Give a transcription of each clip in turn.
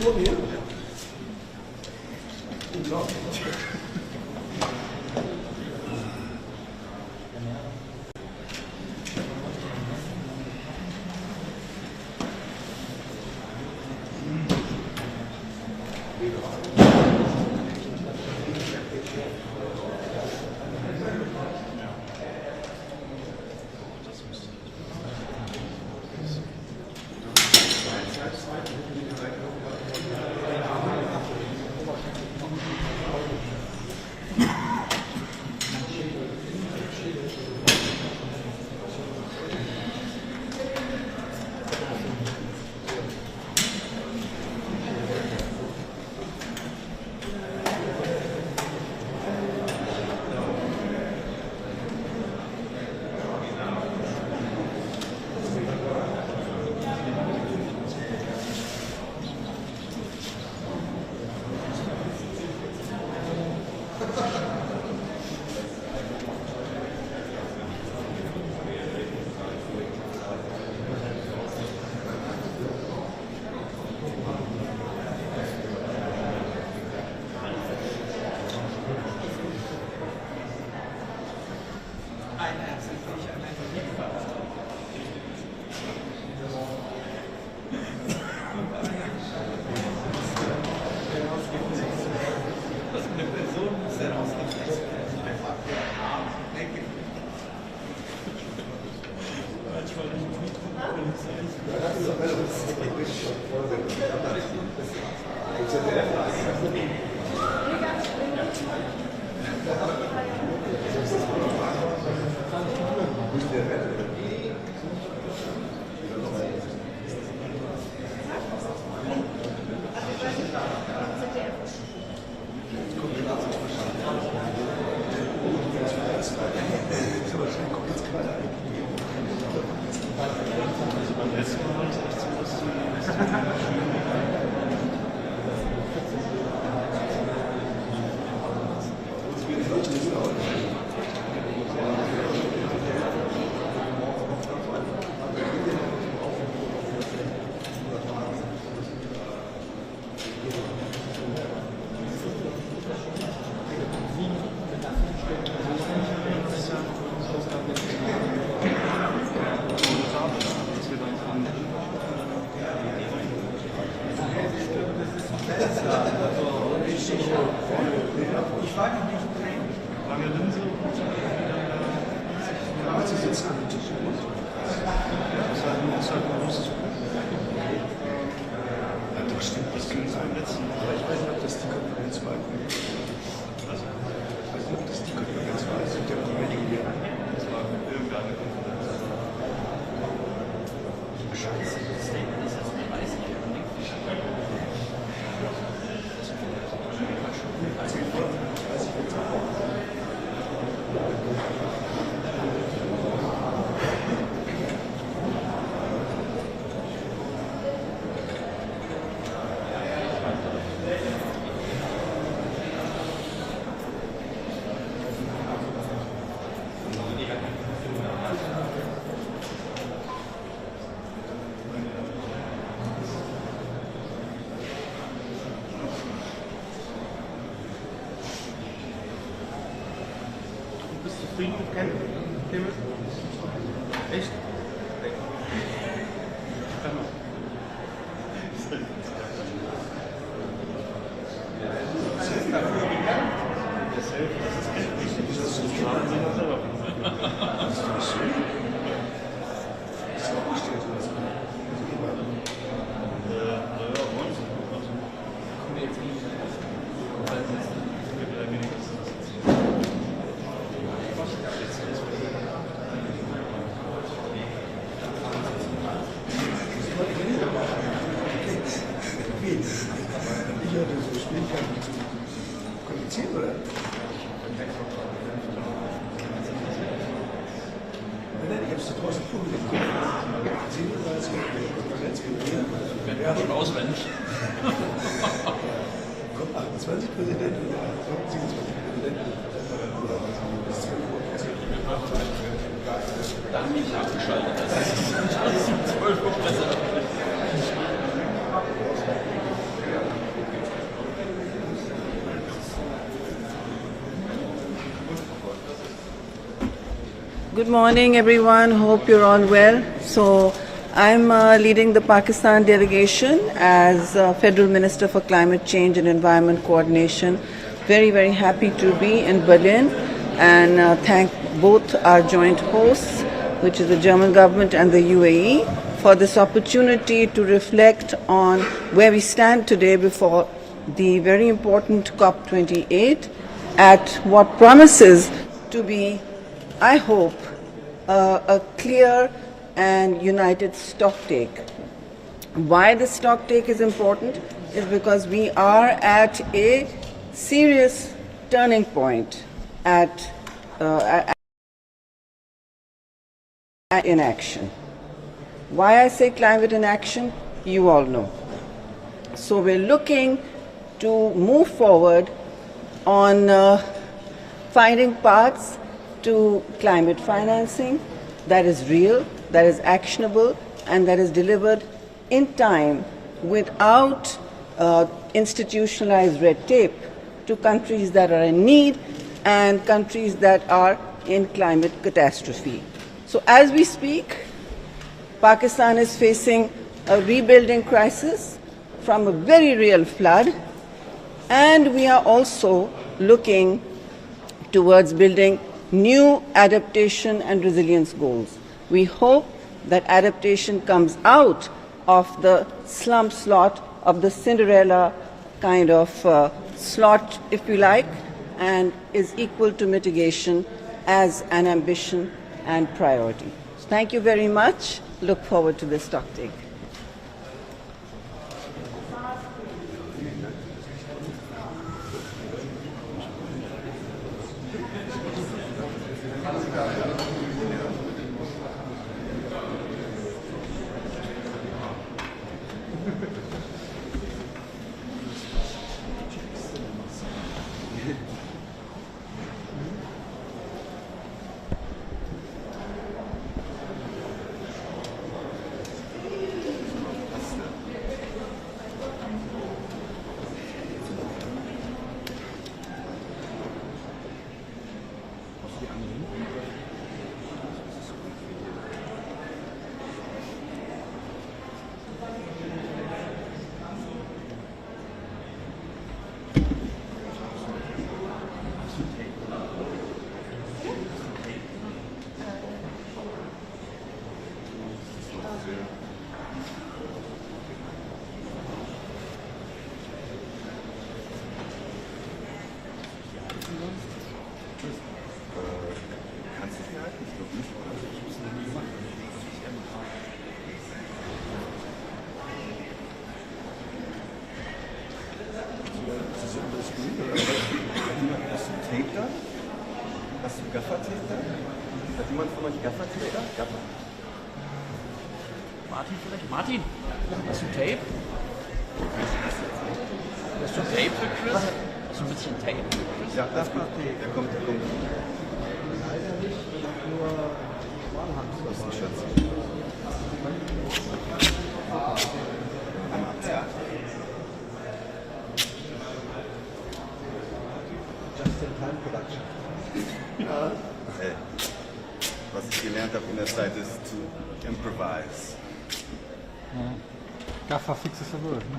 Vor mir? Unglaublich. Zufrieden mit Ken? Echt? Auswendig. Kommt 28 Präsidenten, 27 Präsidenten. Dann nicht abgeschaltet. Das ist 12 Uhr besser. Good morning, everyone. Hope you're all well. So, I'm leading the Pakistan delegation as Federal Minister for Climate Change and Environment Coordination. Very, very happy to be in Berlin and thank both our joint hosts, which is the German government and the UAE, for this opportunity to reflect on where we stand today before the very important COP28 at what promises to be, I hope, a clear and united stocktake. Why the stocktake is important is because we are at a serious turning point in action. Why I say climate in action, you all know. So we're looking to move forward on finding paths to climate financing that is real, that is actionable, and that is delivered in time without institutionalized red tape to countries that are in need and countries that are in climate catastrophe. So as we speak, Pakistan is facing a rebuilding crisis from a very real flood, and we are also looking towards building new adaptation and resilience goals. We hope that adaptation comes out of the slump slot of the Cinderella kind of slot, if you like, and is equal to mitigation as an ambition and priority. So thank you very much. Look forward to this stocktake. Hast du Gaffertape da? Hat jemand von euch Gaffertape da? Gaffer. Martin vielleicht? Martin, hast du Tape? Hast du Tape für Chris? Hast du ein bisschen Tape für Chris? Ja, das kommt. Der kommt. Leider nicht, nur Walhand. Das ist ein Schatz. Just-in-time production. Hey, was ich gelernt habe in der Zeit ist zu improvise. Ja. Gaffer fixes Word, ne?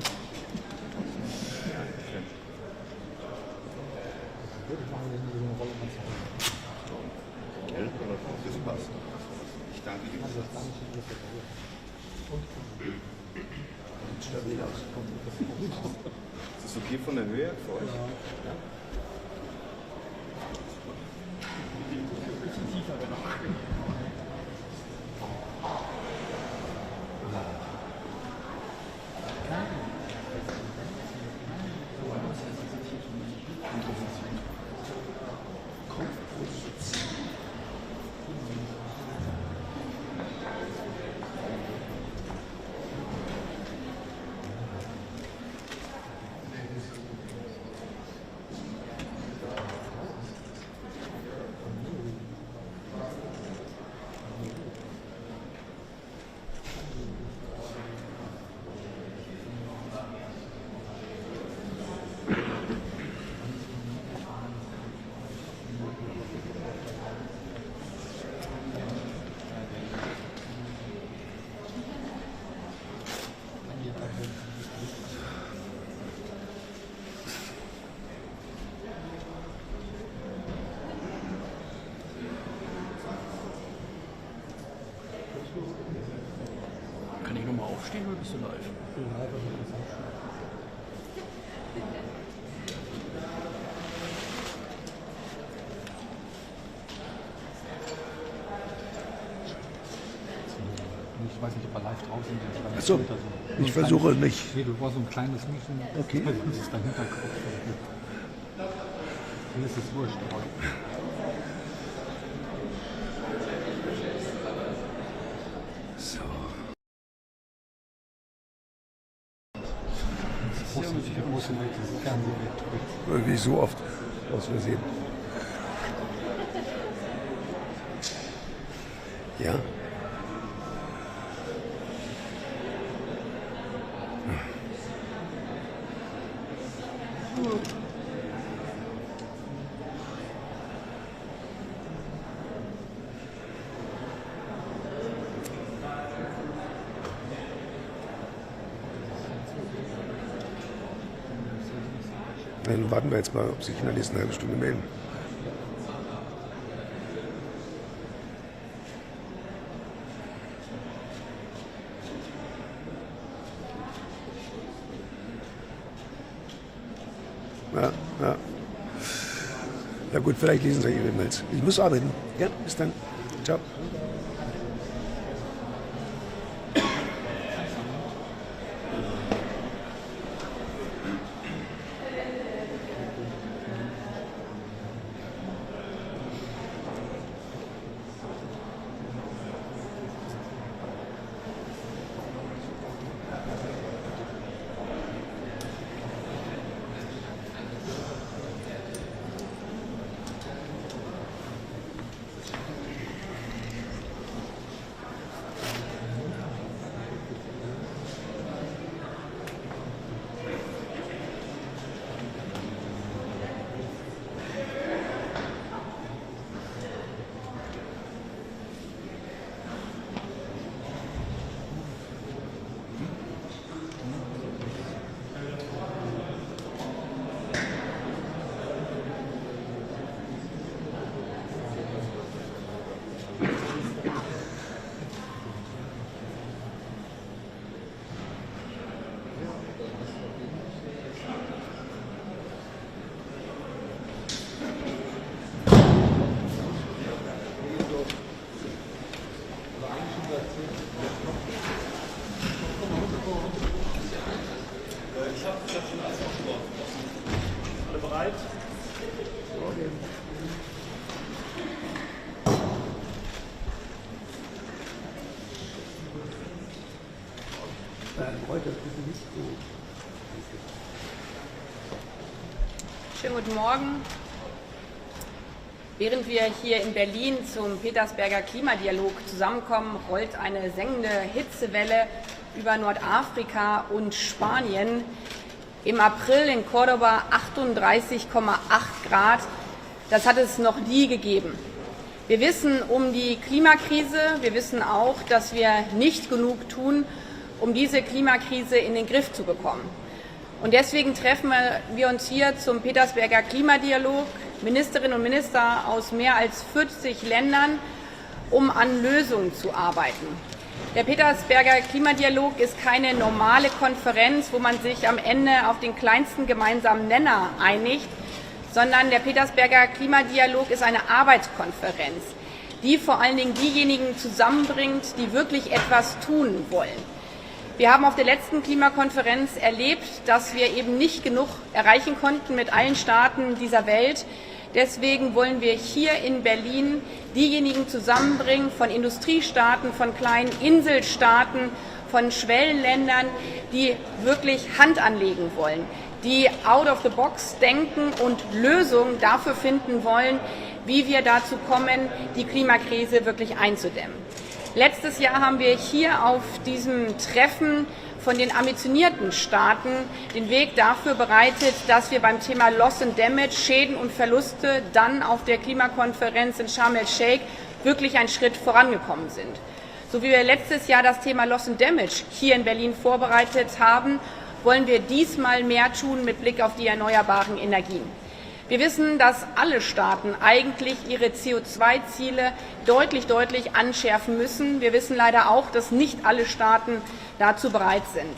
Das passt. Ich danke dir. Stabil ausgekommen. Ist das okay von der Höhe für euch? Ja. live oder bist du live? Ich weiß nicht, ob wir live draußen sind. Achso, ich versuche nicht. Nee, du warst so ein kleines Meeting. Okay. Das ist dein Hinterkopf. Mir ist es wurscht. Aber So. Wie so oft aus Versehen. Ja. Dann warten wir jetzt mal, ob sich in der nächsten halben Stunde melden. Ja. Ja gut, vielleicht lesen Sie Ihre E-Mails. Ich muss arbeiten. Ja, bis dann. Ciao. Schönen guten Morgen. Während wir hier in Berlin zum Petersberger Klimadialog zusammenkommen, rollt eine sengende Hitzewelle über Nordafrika und Spanien. Im April in Cordoba 38,8 Grad. Das hat es noch nie gegeben. Wir wissen um die Klimakrise. Wir wissen auch, dass wir nicht genug tun, um diese Klimakrise in den Griff zu bekommen. Und deswegen treffen wir uns hier zum Petersberger Klimadialog, Ministerinnen und Minister aus mehr als 40 Ländern, um an Lösungen zu arbeiten. Der Petersberger Klimadialog ist keine normale Konferenz, wo man sich am Ende auf den kleinsten gemeinsamen Nenner einigt, sondern der Petersberger Klimadialog ist eine Arbeitskonferenz, die vor allen Dingen diejenigen zusammenbringt, die wirklich etwas tun wollen. Wir haben auf der letzten Klimakonferenz erlebt, dass wir eben nicht genug erreichen konnten mit allen Staaten dieser Welt. Deswegen wollen wir hier in Berlin diejenigen zusammenbringen von Industriestaaten, von kleinen Inselstaaten, von Schwellenländern, die wirklich Hand anlegen wollen, die out of the box denken und Lösungen dafür finden wollen, wie wir dazu kommen, die Klimakrise wirklich einzudämmen. Letztes Jahr haben wir hier auf diesem Treffen von den ambitionierten Staaten den Weg dafür bereitet, dass wir beim Thema Loss and Damage, Schäden und Verluste dann auf der Klimakonferenz in Sharm el-Sheikh wirklich einen Schritt vorangekommen sind. So wie wir letztes Jahr das Thema Loss and Damage hier in Berlin vorbereitet haben, wollen wir diesmal mehr tun mit Blick auf die erneuerbaren Energien. Wir wissen, dass alle Staaten eigentlich ihre CO2-Ziele deutlich anschärfen müssen. Wir wissen leider auch, dass nicht alle Staaten dazu bereit sind.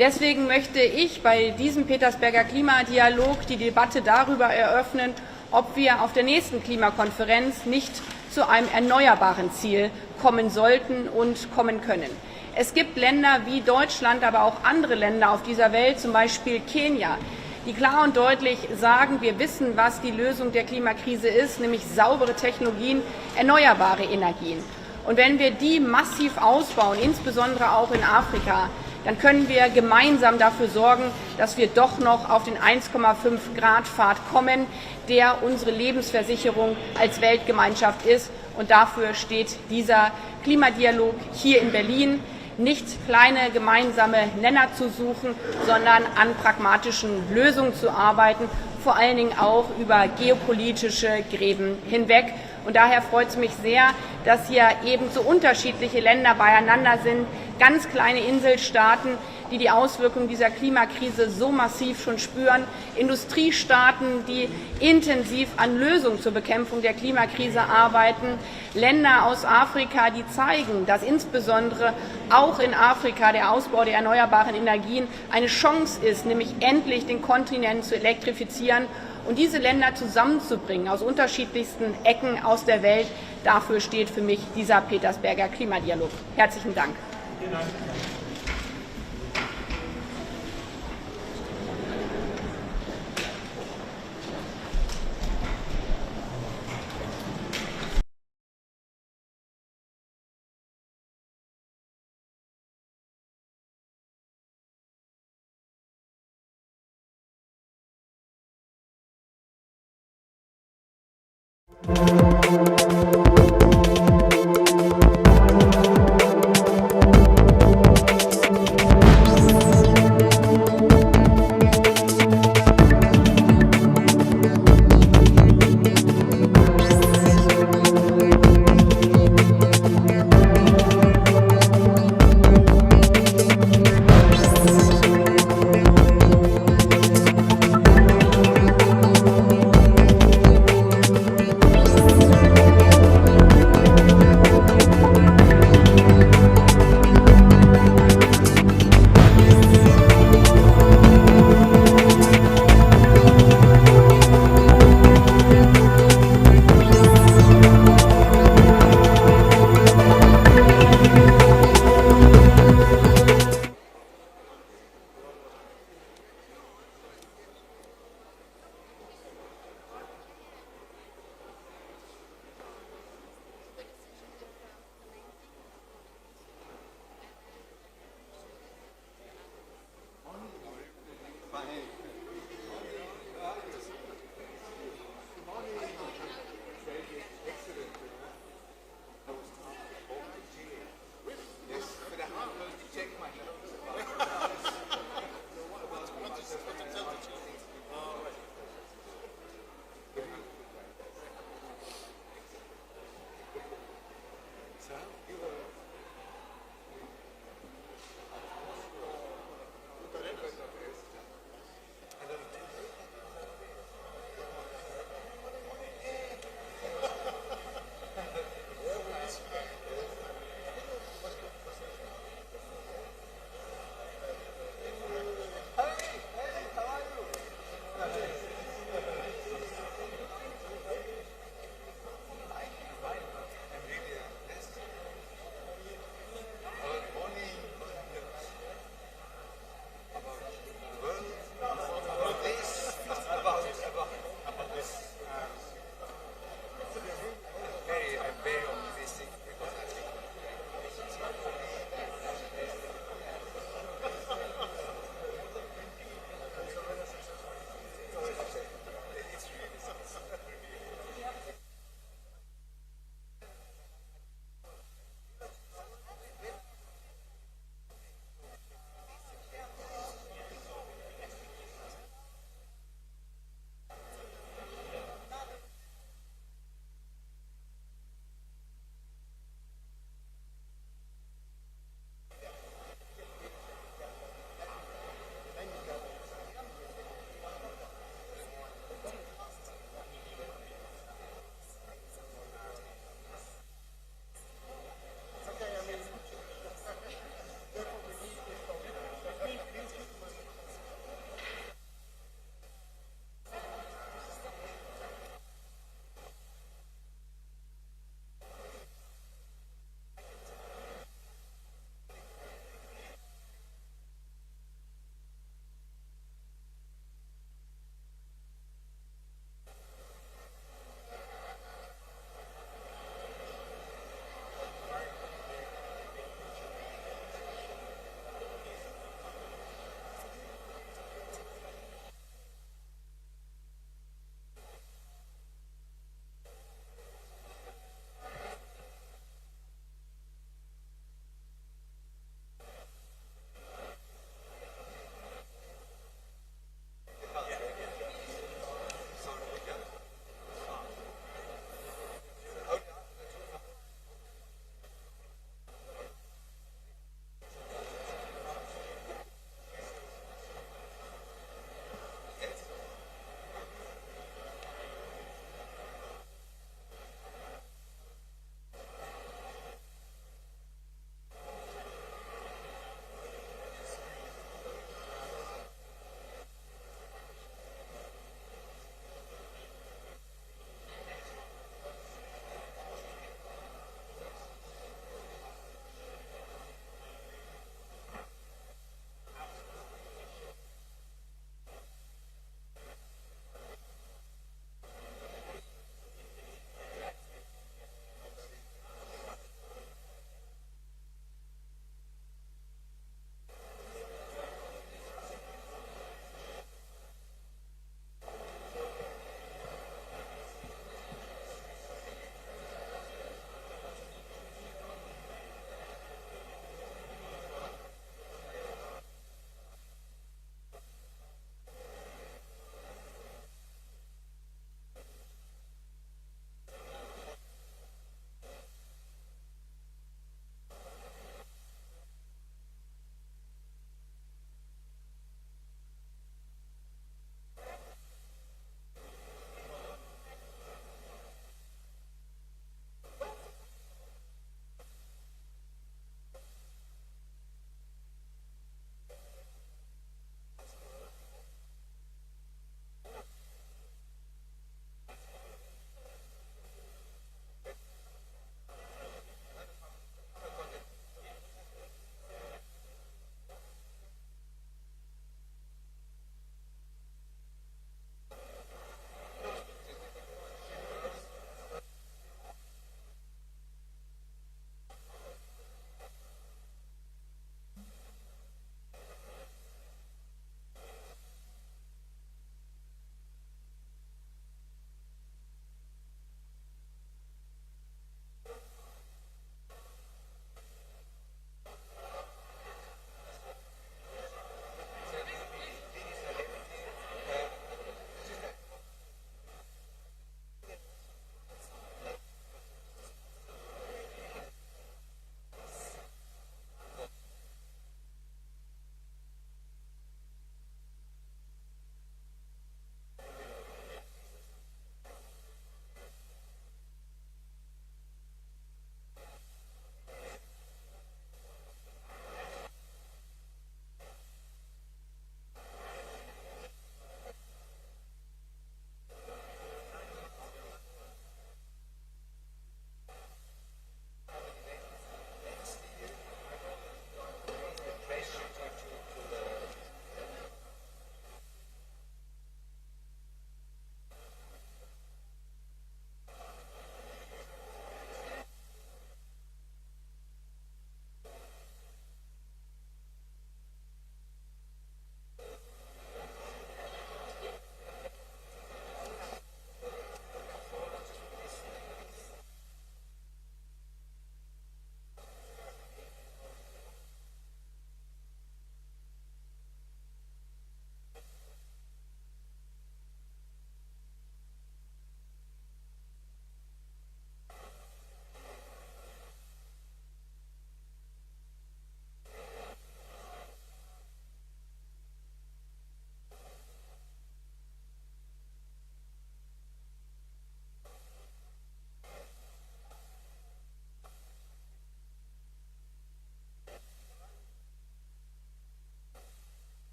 Deswegen möchte ich bei diesem Petersberger Klimadialog die Debatte darüber eröffnen, ob wir auf der nächsten Klimakonferenz nicht zu einem erneuerbaren Ziel kommen sollten und kommen können. Es gibt Länder wie Deutschland, aber auch andere Länder auf dieser Welt, zum Beispiel Kenia, die klar und deutlich sagen, wir wissen, was die Lösung der Klimakrise ist, nämlich saubere Technologien, erneuerbare Energien. Und wenn wir die massiv ausbauen, insbesondere auch in Afrika, dann können wir gemeinsam dafür sorgen, dass wir doch noch auf den 1,5 Grad Pfad kommen, der unsere Lebensversicherung als Weltgemeinschaft ist. Und dafür steht dieser Klimadialog hier in Berlin. Nicht kleine gemeinsame Nenner zu suchen, sondern an pragmatischen Lösungen zu arbeiten, vor allen Dingen auch über geopolitische Gräben hinweg. Und daher freut es mich sehr, dass hier eben so unterschiedliche Länder beieinander sind, ganz kleine Inselstaaten, die die Auswirkungen dieser Klimakrise so massiv schon spüren, Industriestaaten, die intensiv an Lösungen zur Bekämpfung der Klimakrise arbeiten, Länder aus Afrika, die zeigen, dass insbesondere auch in Afrika der Ausbau der erneuerbaren Energien eine Chance ist, nämlich endlich den Kontinent zu elektrifizieren und diese Länder zusammenzubringen aus unterschiedlichsten Ecken aus der Welt. Dafür steht für mich dieser Petersberger Klimadialog. Herzlichen Dank. Vielen Dank.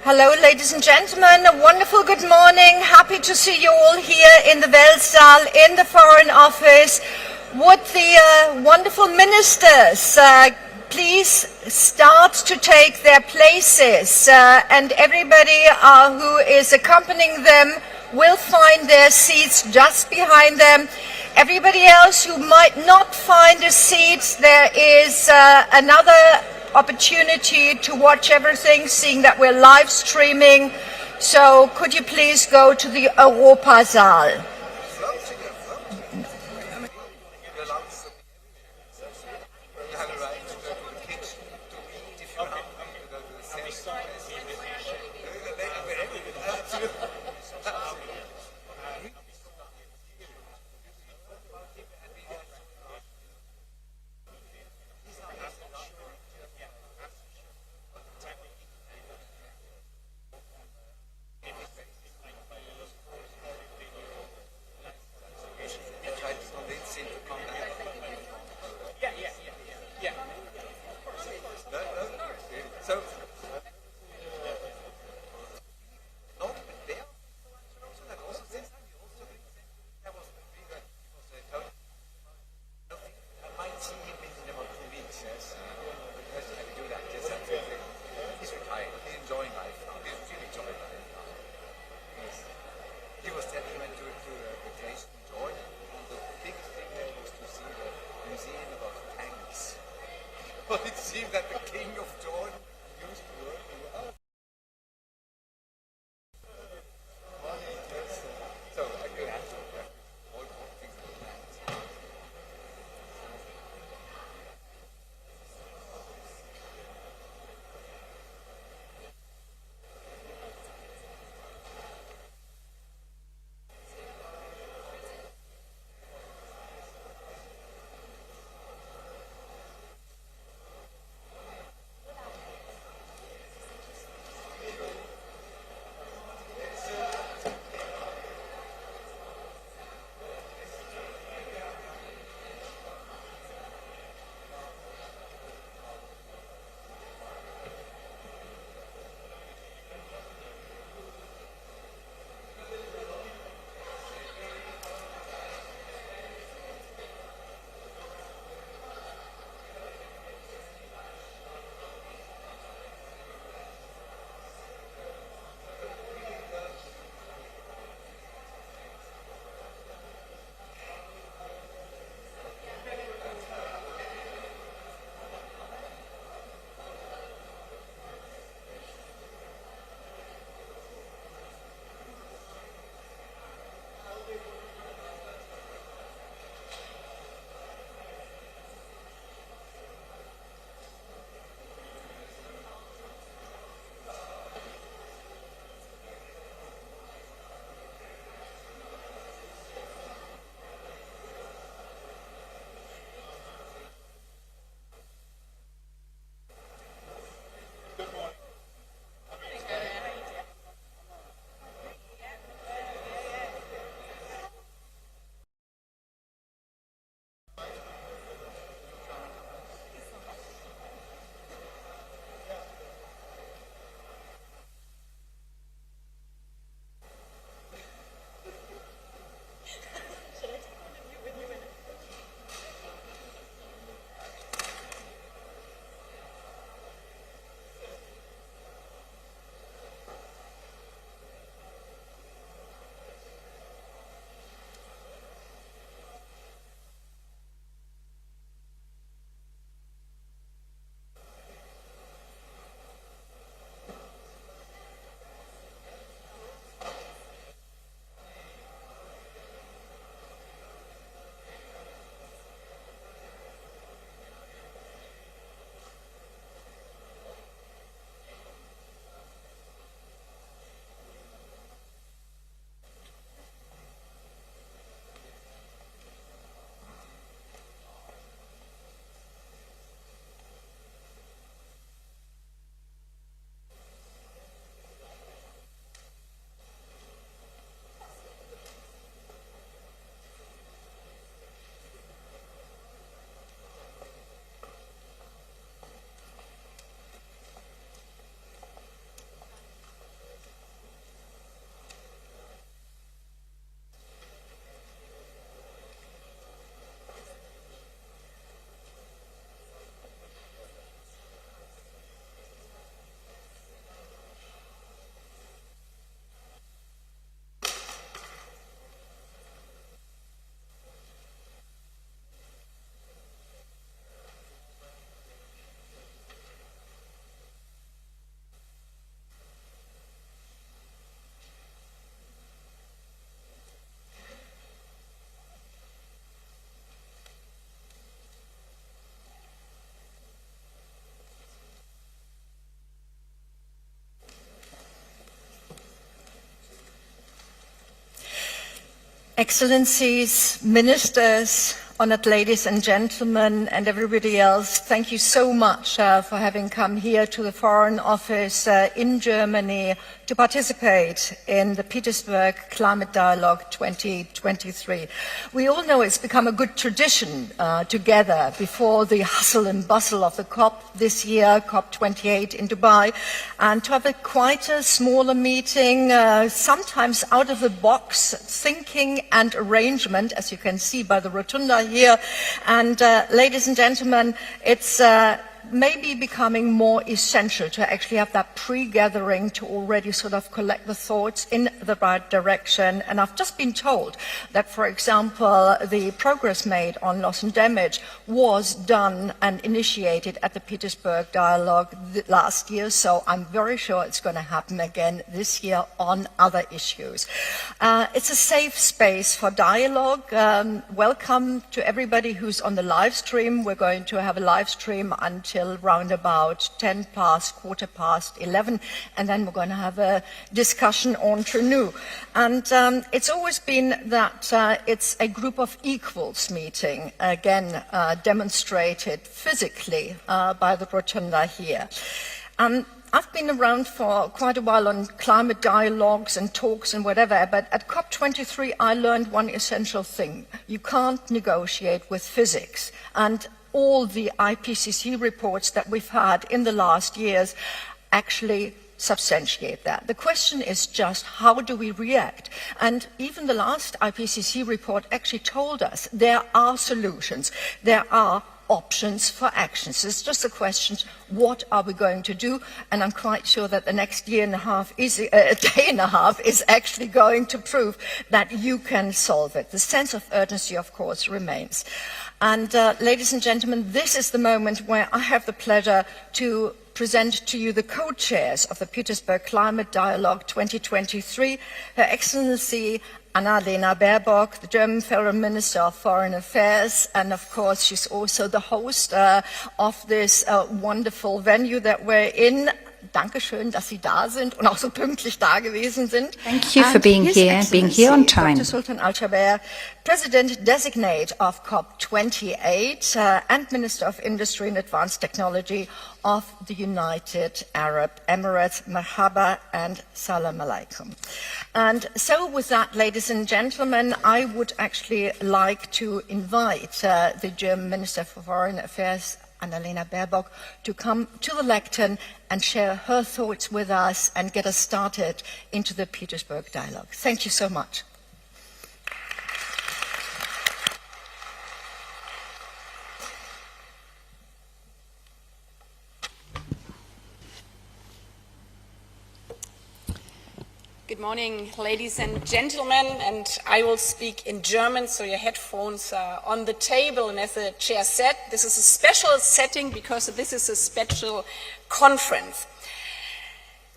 Hello, ladies and gentlemen. A wonderful good morning. Happy to see you all here in the Weltsaal, in the Foreign Office. Would the wonderful ministers please start to take their places, and everybody who is accompanying them will find their seats just behind them. Everybody else who might not find a seat, there is another opportunity to watch everything, seeing that we're live streaming. So could you please go to the Europasaal? Excellencies, ministers, honored ladies and gentlemen, and everybody else, thank you so much for having come here to the Foreign Office in Germany to participate in the Petersburg Climate Dialogue 2023. We all know it's become a good tradition to gather before the hustle and bustle of the COP this year, COP28 in Dubai, and to have a quieter, smaller meeting, sometimes out of the box thinking and arrangement, as you can see by the rotunda here. And ladies and gentlemen, it's maybe becoming more essential to actually have that pre-gathering to already sort of collect the thoughts in the right direction. And I've just been told that, for example, the progress made on loss and damage was done and initiated at the Petersburg Dialogue last year, so I'm very sure it's going to happen again this year on other issues. It's a safe space for dialogue. Welcome to everybody who's on the live stream. We're going to have a live stream until round about 10 past, quarter past 11, and then we're going to have a discussion entre nous. And it's always been that it's a group of equals meeting, again demonstrated physically by the rotunda here. I've been around for quite a while on climate dialogues and talks and whatever, but at COP23 I learned one essential thing. You can't negotiate with physics. And all the IPCC reports that we've had in the last years actually substantiate that. The question is just how do we react? And even the last IPCC report actually told us there are solutions, there are options for actions. It's just a question, what are we going to do? And I'm quite sure that the next day and a half is actually going to prove that you can solve it. The sense of urgency, of course, remains. And ladies and gentlemen, this is the moment where I have the pleasure to present to you the co-chairs of the Petersburg Climate Dialogue 2023, Her Excellency Annalena Baerbock, the German Foreign Minister of Foreign Affairs, and of course she's also the host of this wonderful venue that we're in. Dankeschön, dass Sie da sind und auch so pünktlich da gewesen sind. Thank you for being here and being here on time. Dr. Sultan Al-Jaber, President-designate of COP28 and Minister of Industry and Advanced Technology of the United Arab Emirates. Marhaba and salam alaikum. And so with that, ladies and gentlemen, I would actually like to invite the German Minister for Foreign Affairs, Annalena Baerbock, to come to the lectern and share her thoughts with us and get us started into the Petersburg Dialogue. Thank you so much. Good morning, ladies and gentlemen, and I will speak in German, so your headphones are on the table. And as the chair said, this is a special setting because this is a special conference.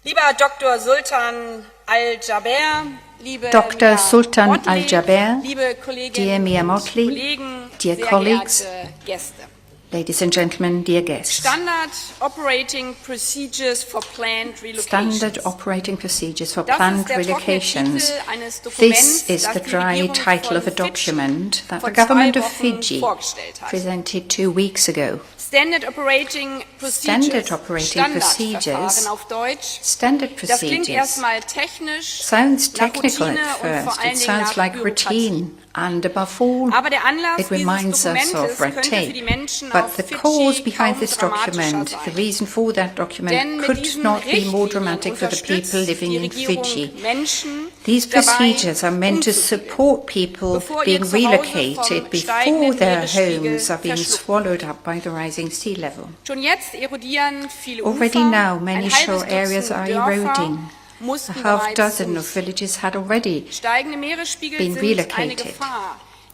Lieber Dr. Sultan Al-Jaber, liebe Dr. Sultan Al-Jaber, liebe dear Kolleginnen Mia und Motley, Kollegen, dear sehr colleagues, geehrte Gäste. ladies and gentlemen, dear guests. Standard Operating Procedures for Planned Relocations. Standard Operating Procedures for Das Planned ist der trockene Relocations. Titel eines Dokuments, This is das the die dry Regierung title of a von Fidschi document that vor the government 2 of Wochen Fiji vorgestellt hat. presented 2 weeks ago. Standard Operating Procedures. Standard Operating Procedures. Standardverfahren auf Deutsch. Standard Das klingt procedures erstmal technisch, sounds nach technical Routine at und vor first. allen It Dingen sounds nach like Bürokratie. routine, and above all, Aber der Anlass it dieses reminds us Dokumentes of red könnte für die tape. Menschen But auf the Fidschi cause behind kaum this dramatischer document, the sein. reason for that Denn document, mit could diesen not be more Richtlinien dramatic for the people unterstützt living die in Regierung Fiji. Menschen These dabei, procedures are meant to umzugehen, support people bevor being ihr Zuhause relocated vom before steigenden their Meeresspiegel homes are being verschluckt swallowed up by the rising sea level. Schon jetzt erodieren viele Already Ufer, now, many ein halbes shore areas Dutzend are Dörfer eroding. mussten A half bereits dozen of umziehen. villages had already Steigende Meeresspiegel been sind eine relocated. Gefahr,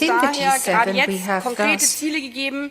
Within the daher gerade G7, we jetzt have konkrete thus Ziele gegeben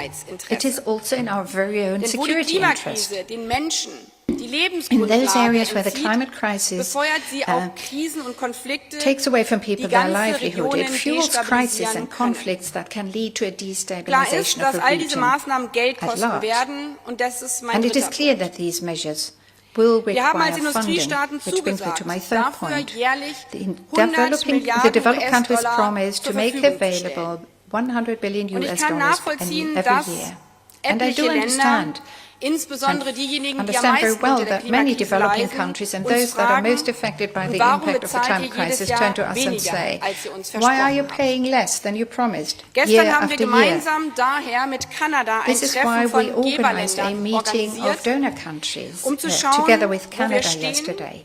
it is also in our very own Denn wo die security interest. Klimakrise den Menschen die In Lebensgrundlage those areas where the entzieht, climate crisis befeuert sie auch Krisen und Konflikte, takes away from people die their ganze livelihood, it Regionen fuels crises destabilisieren and können. conflicts that can lead to a Klar ist, destabilization of dass a all diese region Maßnahmen Geld at kosten large. werden, und das ist mein And it is dritter clear Punkt. that these measures will Wir haben als require funding, Industriestaaten which brings me to zugesagt, my third dafür point. jährlich The 100 developed countries Milliarden promised US-Dollar to zur make Verfügung zu available stellen. 100 billion Und ich kann US dollars nachvollziehen, every dass year. And I etliche do Länder, understand insbesondere diejenigen, die am very meisten well unter der that many Klimakrise developing leiden, countries and uns those that are fragen, most affected by the warum impact of the bezahlt ihr climate jedes crisis Jahr turn to us and weniger, say, als ihr uns why are you versprochen habt? paying less than you promised Gestern year haben wir after year? gemeinsam daher mit Kanada ein This is why Treffen we von organized a Geberländern meeting of organisiert, donor countries zu schauen, together with wo wir Canada stehen yesterday,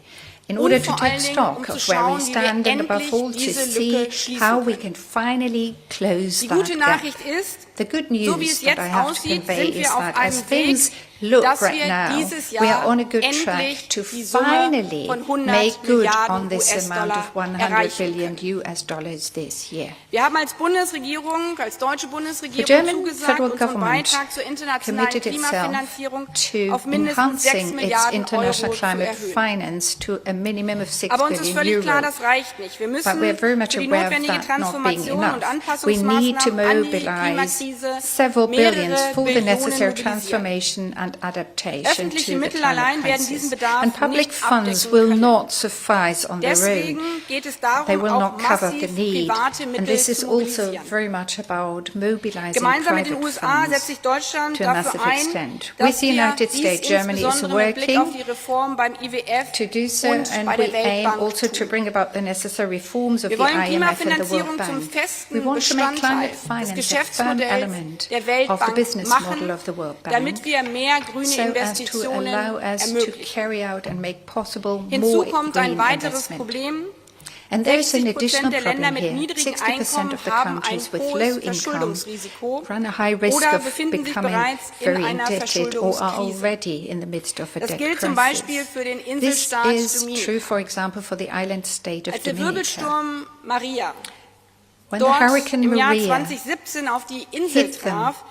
in order to vor take allen Dingen, stock zu of where we schauen, wie wir stand and above all endlich to diese see Lücke schließen how we können. can finally close Die that gute gap. Nachricht ist, The good so wie news es that jetzt I have to aussieht, convey sind is wir auf that as einem Weg, things look dass right wir now, dieses we are Jahr on a good endlich track to die Summe finally von 100 make good Milliarden on this amount US-Dollar of 100 erreichen billion können. US dollars this year. Wir haben als Bundesregierung, als deutsche The Bundesregierung German zugesagt, federal unseren government Beitrag zur internationalen committed itself Klimafinanzierung to auf mindestens 6 enhancing its Milliarden international Euro zu climate erhöhen. finance to a minimum of 6 Aber uns ist billion völlig klar, euro. das reicht nicht. Wir müssen But we're very much für die aware of notwendige that not being Transformation und enough. We need to Anpassungsmaßnahmen an die mobilize Klimakrise several billions mehrere for the Billionen necessary mobilisieren. transformation and adaptation Öffentliche to the Mittel climate allein werden crisis. diesen Bedarf And public nicht funds abdecken will können. not suffice on their Deswegen own. geht es They darum, will auch not cover the massiv need. private And Mittel this is zu also mobilisieren. very much about mobilizing Gemeinsam mit den private USA setzt funds sich Deutschland to a dafür massive ein, extent. dass With the wir United dies States, Germany is insbesondere mit Blick auf working die Reform beim IWF to do so, und and bei we der aim Weltbank also to tun. bring about the necessary reforms of Wir the wollen IMF and the World Klimafinanzierung zum Bank. festen We want to make Bestandteil climate des finance a firm Geschäftsmodells element der of the Weltbank business model machen, of the World Bank, damit wir mehr grüne so as to Investitionen allow us to ermöglichen. carry out and make possible Hinzu more kommt ein green weiteres investment. Problem. And there is an 60% additional der Länder problem mit here. niedrigen 60% Einkommen of the haben ein countries with low hohes income Verschuldungsrisiko run a high risk oder of befinden sich becoming bereits in very einer indebted or are Verschuldungskrise. already in the midst of a Das debt gilt zum crisis. Beispiel für den This Inselstaat is Dominica. true, for example, for the island state of Als der Dominica. Wirbelsturm Maria When the dort Hurricane im Jahr Maria 2017 auf die Insel hit them, traf,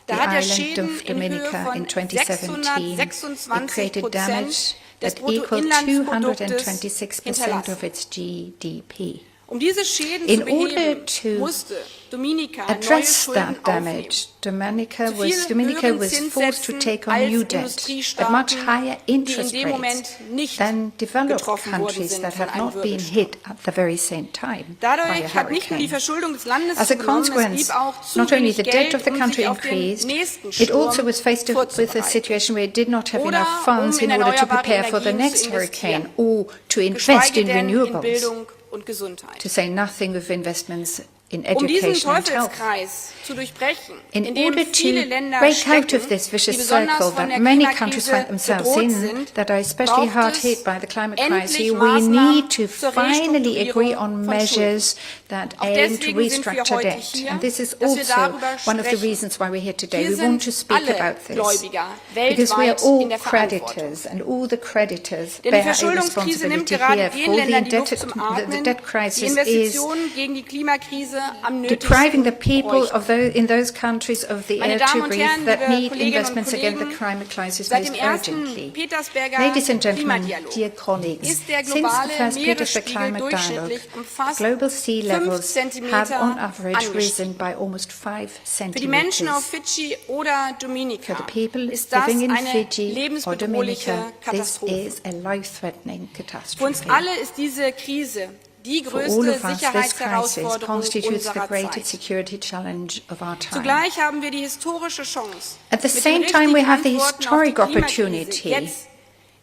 da the hat er island Schäden of in Höhe Dominica von in 2017, it 626% created damage des that equaled Bruttoinlandsproduktes 226% of hinterlassen. its GDP. Um diese Schäden In zu beheben, order to musste Dominica neue address Schulden that damage, aufnehmen. Dominica Zu viel was höheren forced to Zinssätzen take on als new debt at much Industriestaaten, higher die in interest dem Moment rates nicht than developed getroffen worden countries sind that von had einem not been Wirbelsturm. hit at the very same time by a Dadurch hat nicht nur die hurricane. Verschuldung des Landes As a zugenommen, es consequence, blieb auch zu not only wenig the debt Geld, of the um country sich auf den increased, nächsten it also Sturm was faced with a vorzubereiten. situation where it did not have Oder enough funds in order to prepare for the Energien next zu hurricane investieren. or to invest Geschweige in denn in renewables, Bildung und Gesundheit. to say nothing of investments in Um diesen education and health. Teufelskreis zu durchbrechen, In in dem order viele to Länder break out of stecken, this die vicious besonders circle von der that many countries Klimakrise find themselves bedroht in, sind, that are especially braucht hard es hit by the climate endlich crisis, we Maßnahmen need to zur finally agree on Restrukturierung von measures that Auch aim to deswegen sind wir restructure heute debt. hier, And this is dass wir also darüber one of the sprechen. reasons why we're here today. Hier We want to sind speak alle about this. Gläubiger Because we are weltweit all in der Verantwortung. creditors, and all the creditors Denn die bear a Verschuldungskrise nimmt responsibility gerade here den for the Ländern die Luft indebted. zum The Atmen, debt die crisis is Investitionen gegen die Klimakrise am depriving the nötigsten people bräuchten. of in those countries of the Meine air Damen to und breathe Herren, that liebe need Kolleginnen und investments against the Kollegen, climate crisis seit most dem ersten urgently. Petersberger Ladies and gentlemen, Klimadialog dear colleagues, ist der since the globale first Petersberg Meeresspiegel Climate Dialogue, durchschnittlich um fast global sea 5 levels have Zentimeter on average angestiegen. risen by almost 5 Für die Menschen auf centimeters. Fidschi oder Dominica For the people ist das living in eine Fiji or lebensbedrohliche Dominica, this Katastrophe. is a life-threatening Für catastrophe. uns alle ist diese Krise die For all größte of us, this crisis Sicherheitsherausforderung constitutes the unserer greatest Zeit. security challenge of our time. Zugleich haben wir die historische Chance, At the mit den same time, we richtigen have the Antworten auf die historic Klimakrise opportunity jetzt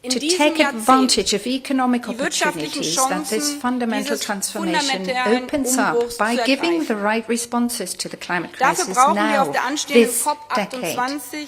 in to diesem take Jahrzehnt advantage of economic die wirtschaftlichen opportunities that this Chancen fundamental dieses transformation fundamentalen opens up Umbruchs by zu giving ergreifen. the right responses to the climate Dafür crisis brauchen wir now, auf der anstehenden this COP28 decade.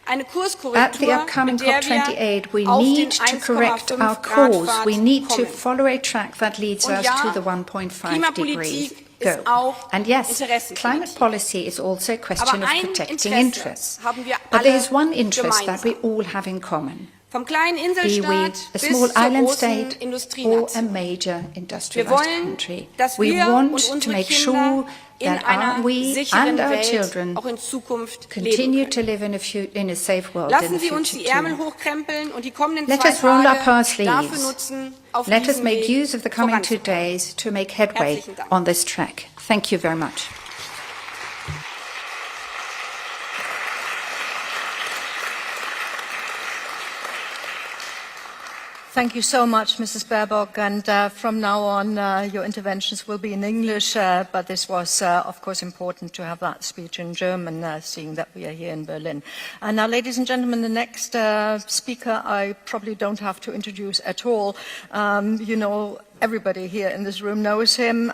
eine At the Kurskorrektur, upcoming mit der COP28, we wir auf den need to correct 1,5 our Grad course. Pfad We need to kommen. follow a track that leads Und us ja, to the 1.5 Klimapolitik degrees ist goal. auch And yes, Interessenpolitik. climate policy is also a question Aber of ein protecting Interesse interests. haben wir But there alle is one interest that we gemeinsam. all have in common. Vom kleinen Be we Inselstaat a bis small zur island großen state or a Industrienation. major Wir industrialized wollen, country. dass We wir want und to unsere make Kinder sure in that einer we sicheren and our Welt children auch in Zukunft continue leben to können. live in a safe world in Lassen the Sie uns die future Ärmel too. hochkrempeln und die kommenden Let 2 us roll up our Tage dafür sleeves. nutzen, auf Let us diesem make Weg use of the coming 2 voranzukommen. days to make headway Herzlichen Dank. on this track. Thank you very much. Thank you so much, Mrs. Baerbock. And from now on, your interventions will be in English, but this was, of course, important to have that speech in German, seeing that we are here in Berlin. And now, ladies and gentlemen, the next speaker I probably don't have to introduce at all. You know, everybody here in this room knows him.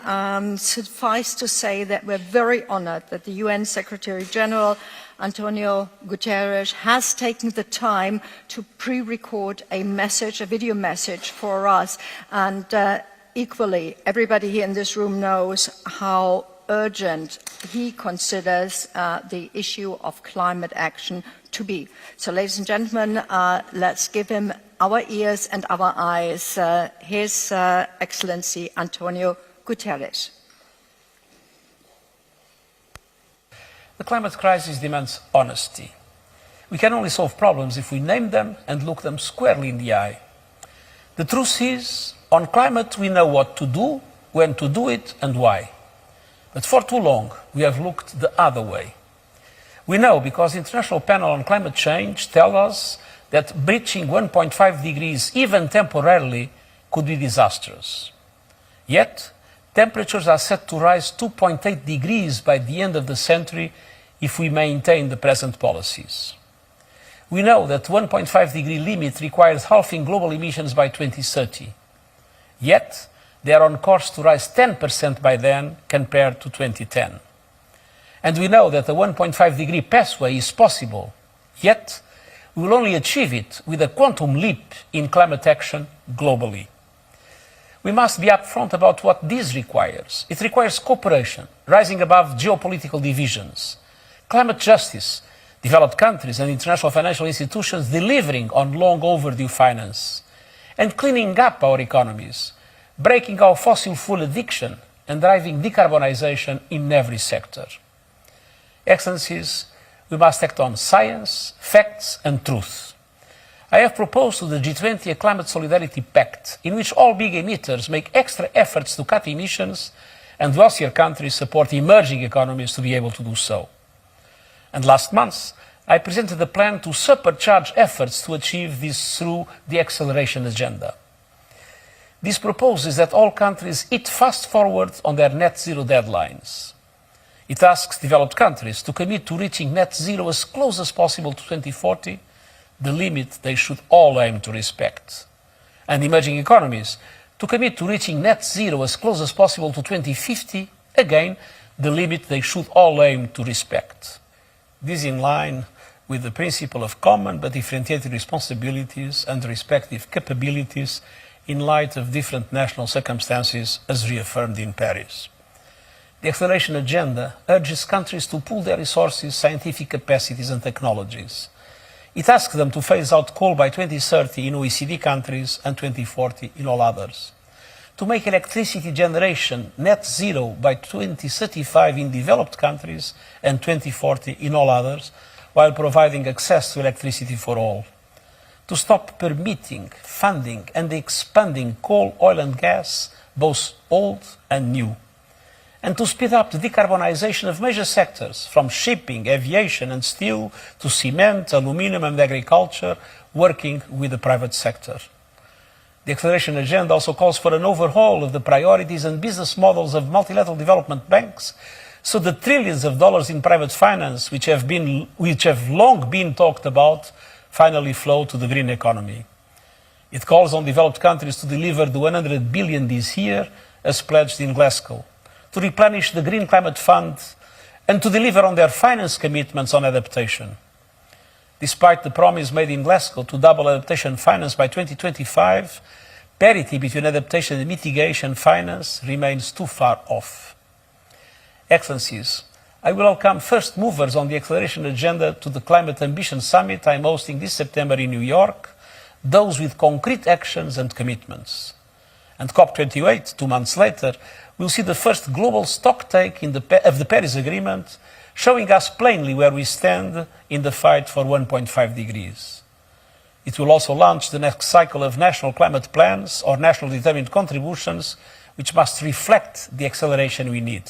Suffice to say that we're very honored that the UN Secretary General Antonio Guterres has taken the time to pre-record a message, a video message for us. And equally, everybody here in this room knows how urgent he considers the issue of climate action to be. So, ladies and gentlemen, let's give him our ears and our eyes, His Excellency Antonio Guterres. The climate crisis demands honesty. We can only solve problems if we name them and look them squarely in the eye. The truth is, on climate we know what to do, when to do it and why. But for too long we have looked the other way. We know because the International Panel on Climate Change tells us that breaching 1.5 degrees, even temporarily, could be disastrous. Yet, temperatures are set to rise 2.8 degrees by the end of the century if we maintain the present policies. We know that the 1.5 degree limit requires halving global emissions by 2030. Yet, they are on course to rise 10% by then compared to 2010. And we know that the 1.5 degree pathway is possible, yet we will only achieve it with a quantum leap in climate action globally. We must be upfront about what this requires. It requires cooperation, rising above geopolitical divisions, climate justice, developed countries and international financial institutions delivering on long overdue finance, and cleaning up our economies, breaking our fossil fuel addiction and driving decarbonization in every sector. Excellencies, we must act on science, facts and truth. I have proposed to the G20 a climate solidarity pact in which all big emitters make extra efforts to cut emissions and wealthier countries support emerging economies to be able to do so. And last month, I presented a plan to supercharge efforts to achieve this through the acceleration agenda. This proposes that all countries eat fast forward on their net zero deadlines. It asks developed countries to commit to reaching net zero as close as possible to 2040, the limit they should all aim to respect. And emerging economies to commit to reaching net zero as close as possible to 2050, again, the limit they should all aim to respect. This is in line with the principle of common but differentiated responsibilities and respective capabilities in light of different national circumstances as reaffirmed in Paris. The acceleration agenda urges countries to pool their resources, scientific capacities and technologies. It asks them to phase out coal by 2030 in OECD countries and 2040 in all others. To make electricity generation net zero by 2035 in developed countries and 2040 in all others, while providing access to electricity for all. To stop permitting, funding and expanding coal, oil and gas, both old and new. And to speed up the decarbonization of major sectors, from shipping, aviation and steel to cement, aluminium and agriculture, working with the private sector. The acceleration agenda also calls for an overhaul of the priorities and business models of multilateral development banks, so the trillions of dollars in private finance, which have long been talked about, finally flow to the green economy. It calls on developed countries to deliver the 100 billion this year, as pledged in Glasgow, to replenish the Green Climate Fund, and to deliver on their finance commitments on adaptation. Despite the promise made in Glasgow to double adaptation finance by 2025, parity between adaptation and mitigation finance remains too far off. Excellencies, I will welcome first movers on the acceleration agenda to the Climate Ambition Summit I am hosting this September in New York, those with concrete actions and commitments. And COP28, 2 months later, will see the first global stocktake of the Paris Agreement, showing us plainly where we stand in the fight for 1.5 degrees. It will also launch the next cycle of national climate plans or national determined contributions, which must reflect the acceleration we need.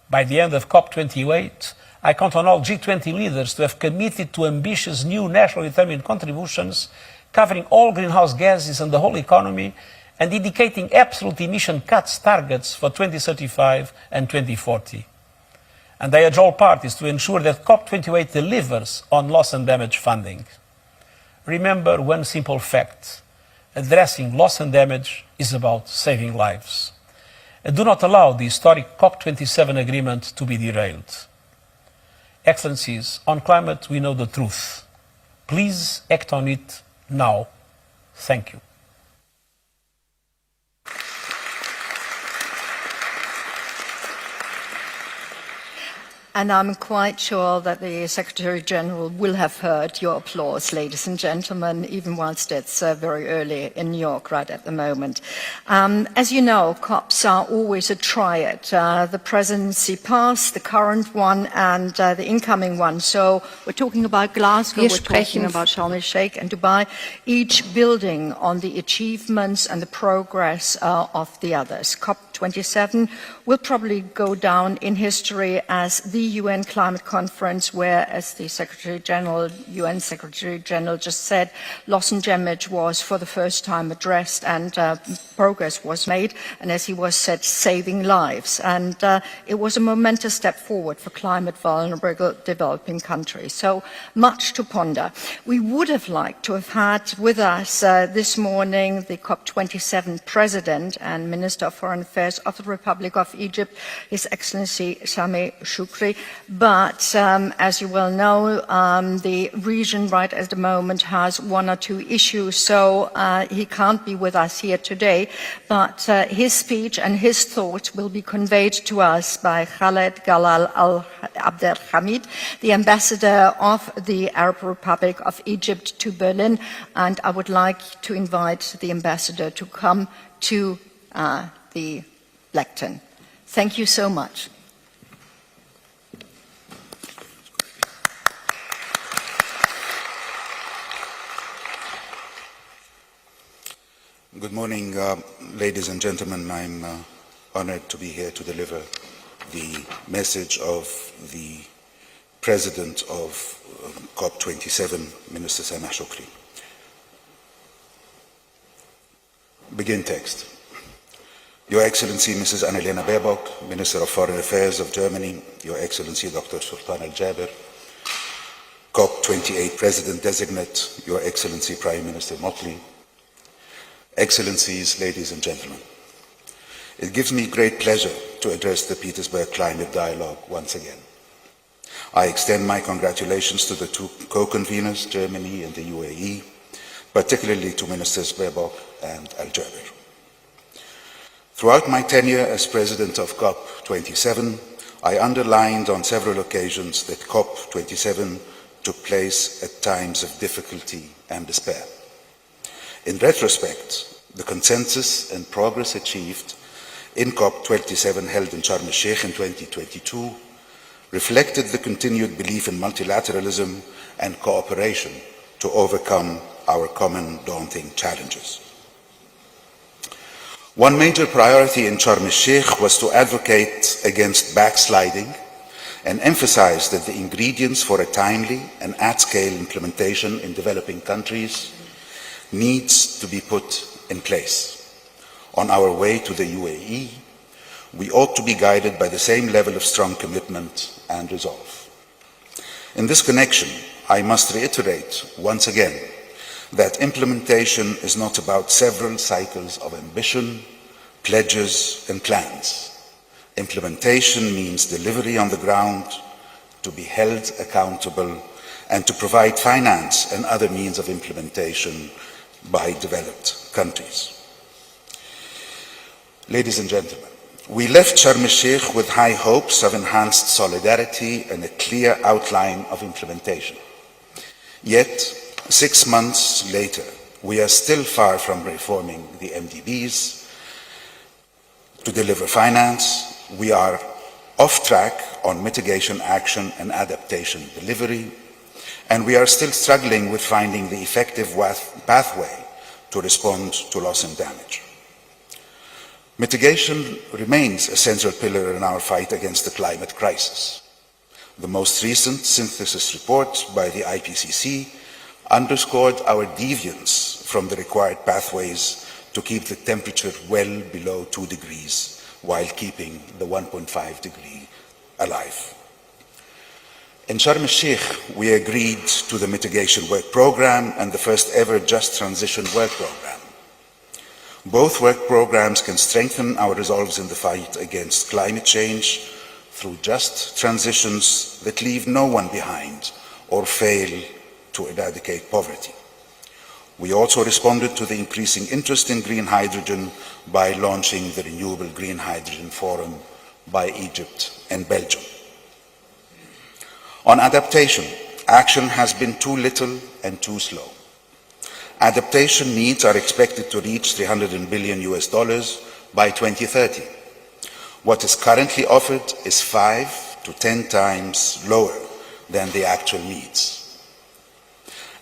By the end of COP28, I count on all G20 leaders to have committed to ambitious new national determined contributions covering all greenhouse gases and the whole economy, and indicating absolute emission cuts targets for 2035 and 2040. And I urge all parties to ensure that COP28 delivers on loss and damage funding. Remember one simple fact: addressing loss and damage is about saving lives. And do not allow the historic COP27 agreement to be derailed. Excellencies, on climate we know the truth. Please act on it now. Thank you. And I'm quite sure that the Secretary General will have heard your applause, ladies and gentlemen, even whilst it's very early in New York right at the moment. As you know, COPs are always a triad. The presidency past, the current one, and the incoming one. So we're talking about Glasgow, we're talking about Sharm el-Sheikh and Dubai, each building on the achievements and the progress of the others. COP27 will probably go down in history as the UN climate conference where, as the UN Secretary General just said, loss and damage was for the first time addressed and progress was made, and as he was said, saving lives. And it was a momentous step forward for climate vulnerable developing countries. So much to ponder. We would have liked to have had with us this morning the COP27 President and Minister of Foreign Affairs of the Republic of Egypt, His Excellency Sameh Shoukry, but as you well know, the region right at the moment has one or two issues, so he can't be with us here today, but his speech and his thoughts will be conveyed to us by Khaled Galal Al-Abdelhamid, the ambassador of the Arab Republic of Egypt to Berlin, and I would like to invite the ambassador to come to the lectern. Thank you so much. Good morning, ladies and gentlemen. I'm honored to be here to deliver the message of the President of COP27, Minister Sameh Shoukry. Begin text. Your Excellency, Mrs. Annalena Baerbock, Minister of Foreign Affairs of Germany, Your Excellency, Dr. Sultan Al-Jaber, COP28 President-designate, Your Excellency, Prime Minister Motley, Excellencies, ladies and gentlemen, it gives me great pleasure to address the Petersburg Climate Dialogue once again. I extend my congratulations to the two co-conveners, Germany and the UAE, particularly to Ministers Baerbock and Al-Jaber. Throughout my tenure as President of COP27, I underlined on several occasions that COP27 took place at times of difficulty and despair. In retrospect, the consensus and progress achieved in COP27 held in Sharm el-Sheikh in 2022 reflected the continued belief in multilateralism and cooperation to overcome our common daunting challenges. One major priority in Sharm el-Sheikh was to advocate against backsliding and emphasize that the ingredients for a timely and at-scale implementation in developing countries needs to be put in place. On our way to the UAE, we ought to be guided by the same level of strong commitment and resolve. In this connection, I must reiterate once again that implementation is not about several cycles of ambition, pledges, and plans. Implementation means delivery on the ground, to be held accountable, and to provide finance and other means of implementation by developed countries. Ladies and gentlemen, we left Sharm el-Sheikh with high hopes of enhanced solidarity and a clear outline of implementation. Yet, 6 months later, we are still far from reforming the MDBs. To deliver finance, we are off track on mitigation action and adaptation delivery, and we are still struggling with finding the effective pathway to respond to loss and damage. Mitigation remains a central pillar in our fight against the climate crisis. The most recent synthesis report by the IPCC underscored our deviance from the required pathways to keep the temperature well below 2 degrees while keeping the 1.5 degree alive. In Sharm el-Sheikh, we agreed to the mitigation work program and the first ever just transition work program. Both work programs can strengthen our resolves in the fight against climate change through just transitions that leave no one behind or fail to eradicate poverty. We also responded to the increasing interest in green hydrogen by launching the Renewable Green Hydrogen Forum by Egypt and Belgium. On adaptation, action has been too little and too slow. Adaptation needs are expected to reach $300 billion by 2030. What is currently offered is 5 to 10 times lower than the actual needs.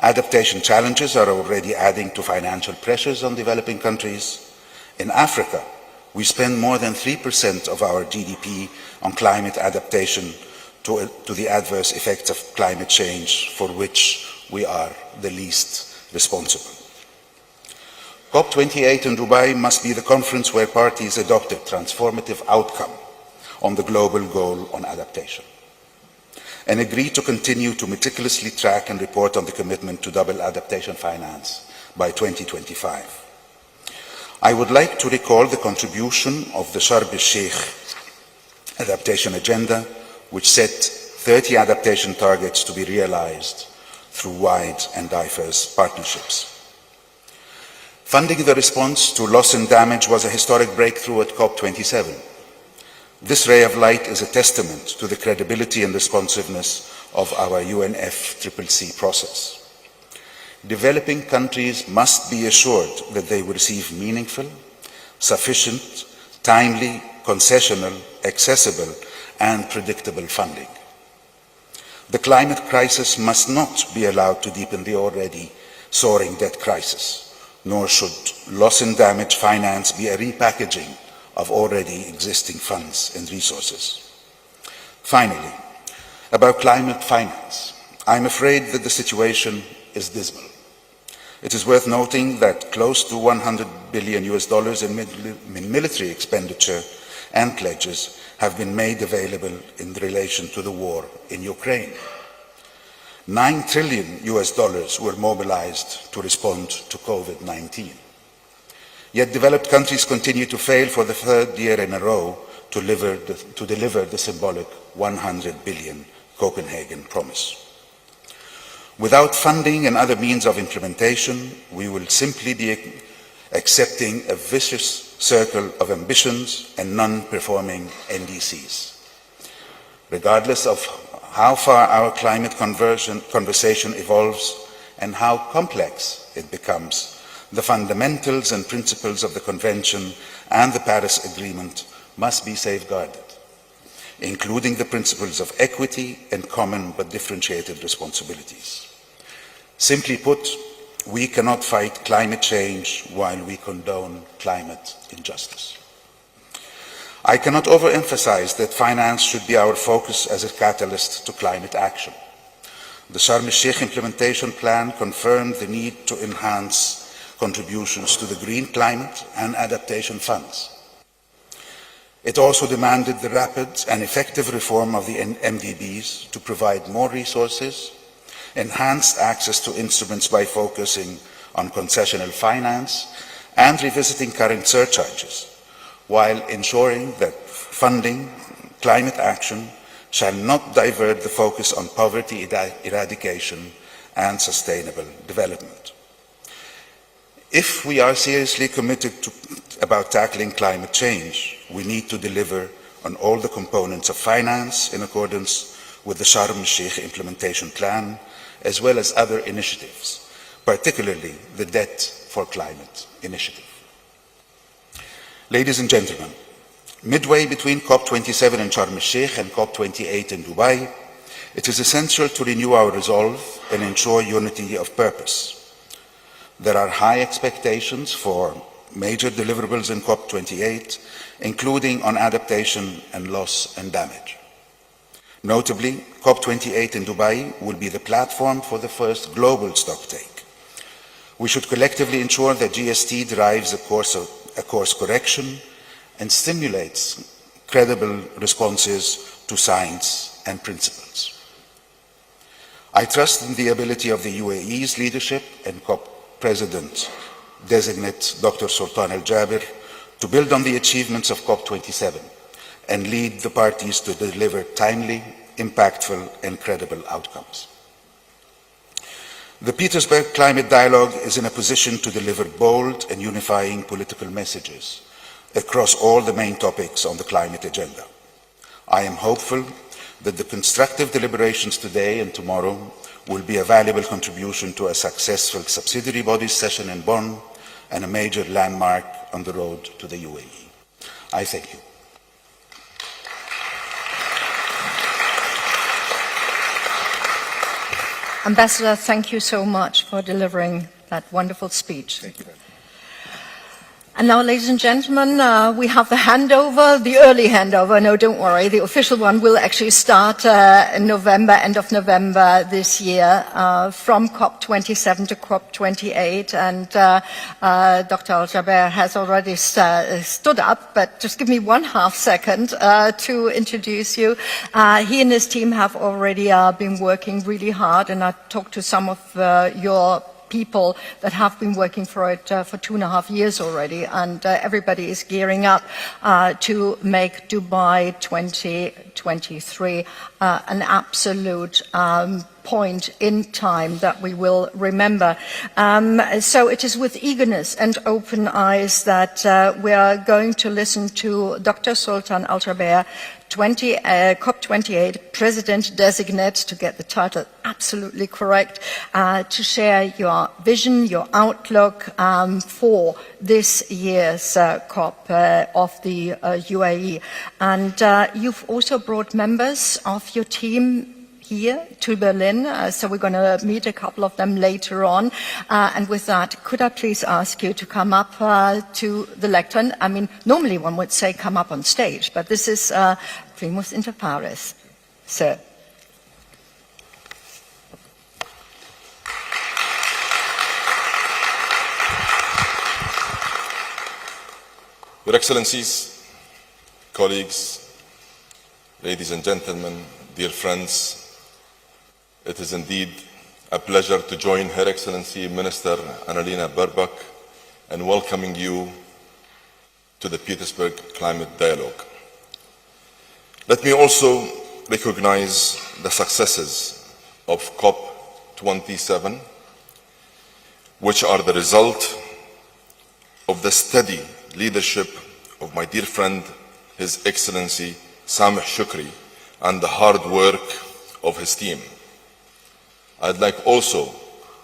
Adaptation challenges are already adding to financial pressures on developing countries. In Africa, we spend more than 3% of our GDP on climate adaptation to the adverse effects of climate change, for which we are the least responsible. COP28 in Dubai must be the conference where parties adopt a transformative outcome on the global goal on adaptation and agree to continue to meticulously track and report on the commitment to double adaptation finance by 2025. I would like to recall the contribution of the Sharm el-Sheikh adaptation agenda, which set 30 adaptation targets to be realized through wide and diverse partnerships. Funding the response to loss and damage was a historic breakthrough at COP27. This ray of light is a testament to the credibility and responsiveness of our UNFCCC process. Developing countries must be assured that they will receive meaningful, sufficient, timely, concessional, accessible, and predictable funding. The climate crisis must not be allowed to deepen the already soaring debt crisis, nor should loss and damage finance be a repackaging of already existing funds and resources. Finally, about climate finance, I'm afraid that the situation is dismal. It is worth noting that close to $100 billion in military expenditure and pledges have been made available in relation to the war in Ukraine. $9 trillion were mobilized to respond to COVID-19. Yet developed countries continue to fail for the third year in a row to deliver the symbolic 100 billion Copenhagen promise. Without funding and other means of implementation, we will simply be accepting a vicious circle of ambitions and non-performing NDCs. Regardless of how far our climate conversation evolves and how complex it becomes, the fundamentals and principles of the Convention and the Paris Agreement must be safeguarded, including the principles of equity and common but differentiated responsibilities. Simply put, we cannot fight climate change while we condone climate injustice. I cannot overemphasize that finance should be our focus as a catalyst to climate action. The Sharm el-Sheikh implementation plan confirmed the need to enhance contributions to the green climate and adaptation funds. It also demanded the rapid and effective reform of the MDBs to provide more resources, enhanced access to instruments by focusing on concessional finance and revisiting current surcharges, while ensuring that funding climate action shall not divert the focus on poverty eradication and sustainable development. If we are seriously committed about tackling climate change, we need to deliver on all the components of finance in accordance with the Sharm el-Sheikh implementation plan, as well as other initiatives, particularly the Debt for Climate initiative. Ladies and gentlemen, midway between COP27 in Sharm el-Sheikh and COP28 in Dubai, it is essential to renew our resolve and ensure unity of purpose. There are high expectations for major deliverables in COP28, including on adaptation and loss and damage. Notably, COP28 in Dubai will be the platform for the first global stocktake. We should collectively ensure that GST drives a course correction and stimulates credible responses to science and principles. I trust in the ability of the UAE's leadership and COP President-designate Dr. Sultan Al Jaber to build on the achievements of COP27 and lead the parties to deliver timely, impactful, and credible outcomes. The Petersburg Climate Dialogue is in a position to deliver bold and unifying political messages across all the main topics on the climate agenda. I am hopeful that the constructive deliberations today and tomorrow will be a valuable contribution to a successful subsidiary bodies session in Bonn and a major landmark on the road to the UAE. I thank you. Ambassador, thank you so much for delivering that wonderful speech. Thank you very much. And now, ladies and gentlemen, we have the handover, the early handover. No, don't worry, the official one will actually start in November, end of November this year, from COP27 to COP28. And Dr. Al Jaber has already stood up, but just give me 1/2 second to introduce you. He and his team have already been working really hard, and I talked to some of your people that have been working for it for 2.5 years already, and everybody is gearing up to make Dubai 2023 an absolute point in time that we will remember. So it is with eagerness and open eyes that we are going to listen to Dr. Sultan Al Jaber, COP28 President-designate, to get the title absolutely correct, to share your vision, your outlook for this year's COP of the UAE. And you've also brought members of your team here to Berlin, so we're going to meet a couple of them later on. And with that, could I please ask you to come up to the lectern? I mean, normally one would say come up on stage, but this is primus inter pares. Sir. Your Excellencies, colleagues, ladies and gentlemen, dear friends, it is indeed a pleasure to join Her Excellency Minister Annalena Baerbock in welcoming you to the Petersburg Climate Dialogue. Let me also recognize the successes of COP27, which are the result of the steady leadership of my dear friend, His Excellency Sameh Shukri, and the hard work of his team. I'd like also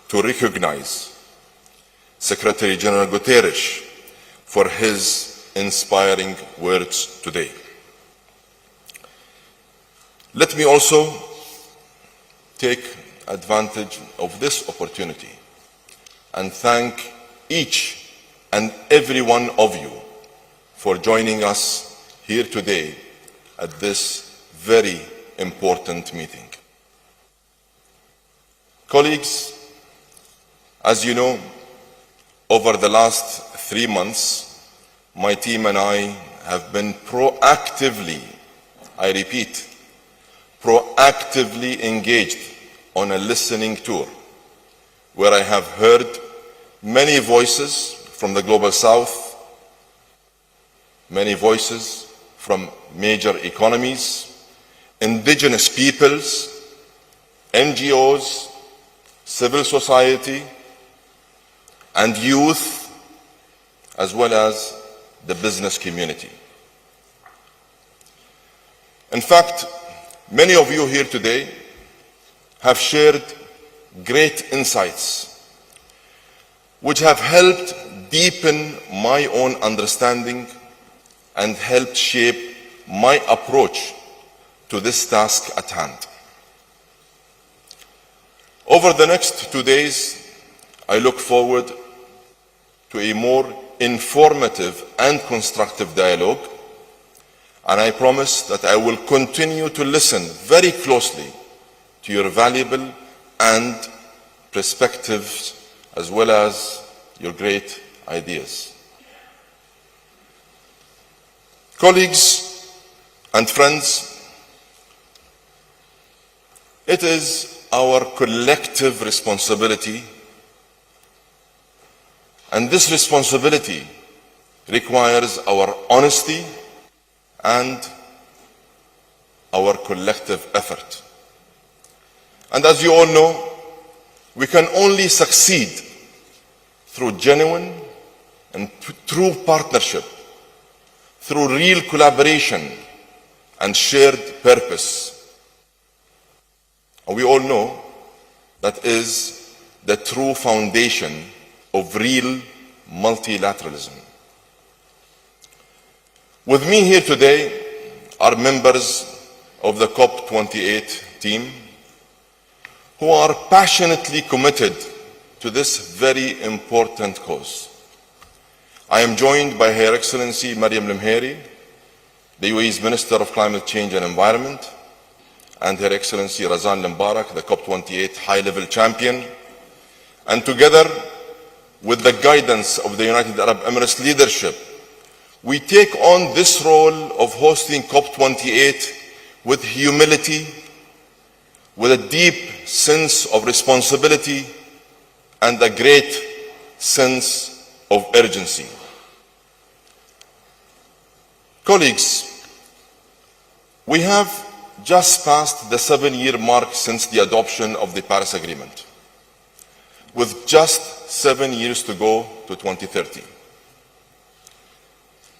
to recognize Secretary General Guterres for his inspiring words today. Let me also take advantage of this opportunity and thank each and every one of you for joining us here today at this very important meeting. Colleagues, as you know, over the last 3 months, my team and I have been proactively, I repeat, proactively engaged on a listening tour, where I have heard many voices from the Global South, many voices from major economies, indigenous peoples, NGOs, civil society, and youth, as well as the business community. In fact, many of you here today have shared great insights, which have helped deepen my own understanding and helped shape my approach to this task at hand. Over the next 2 days, I look forward to a more informative and constructive dialogue And I promise that I will continue to listen very closely to your valuable and perspectives as well as your great ideas. Colleagues and friends, it is our collective responsibility, and this responsibility requires our honesty and our collective effort. And as you all know, we can only succeed through genuine and true partnership, through real collaboration and shared purpose. And we all know that is the true foundation of real multilateralism. With me here today are members of the COP28 team who are passionately committed to this very important cause. I am joined by Her Excellency Mariam Lemheri, the UAE's Minister of Climate Change and Environment, and Her Excellency Razan Lembarak, the COP28 high-level champion. And together with the guidance of the United Arab Emirates leadership, we take on this role of hosting COP28 with humility, with a deep sense of responsibility, and a great sense of urgency. Colleagues, we have just passed the 7-year mark since the adoption of the Paris Agreement, with just 7 years to go to 2030.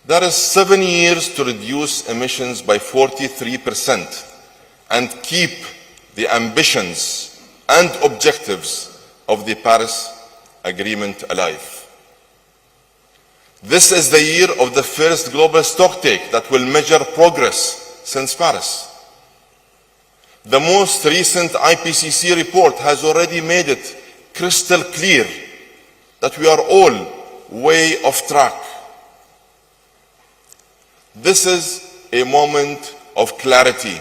That is 7 years to reduce emissions by 43% and keep the ambitions and objectives of the Paris Agreement alive. This is the year of the first global stocktake that will measure progress since Paris. The most recent IPCC report has already made it crystal clear that we are all way off track. This is a moment of clarity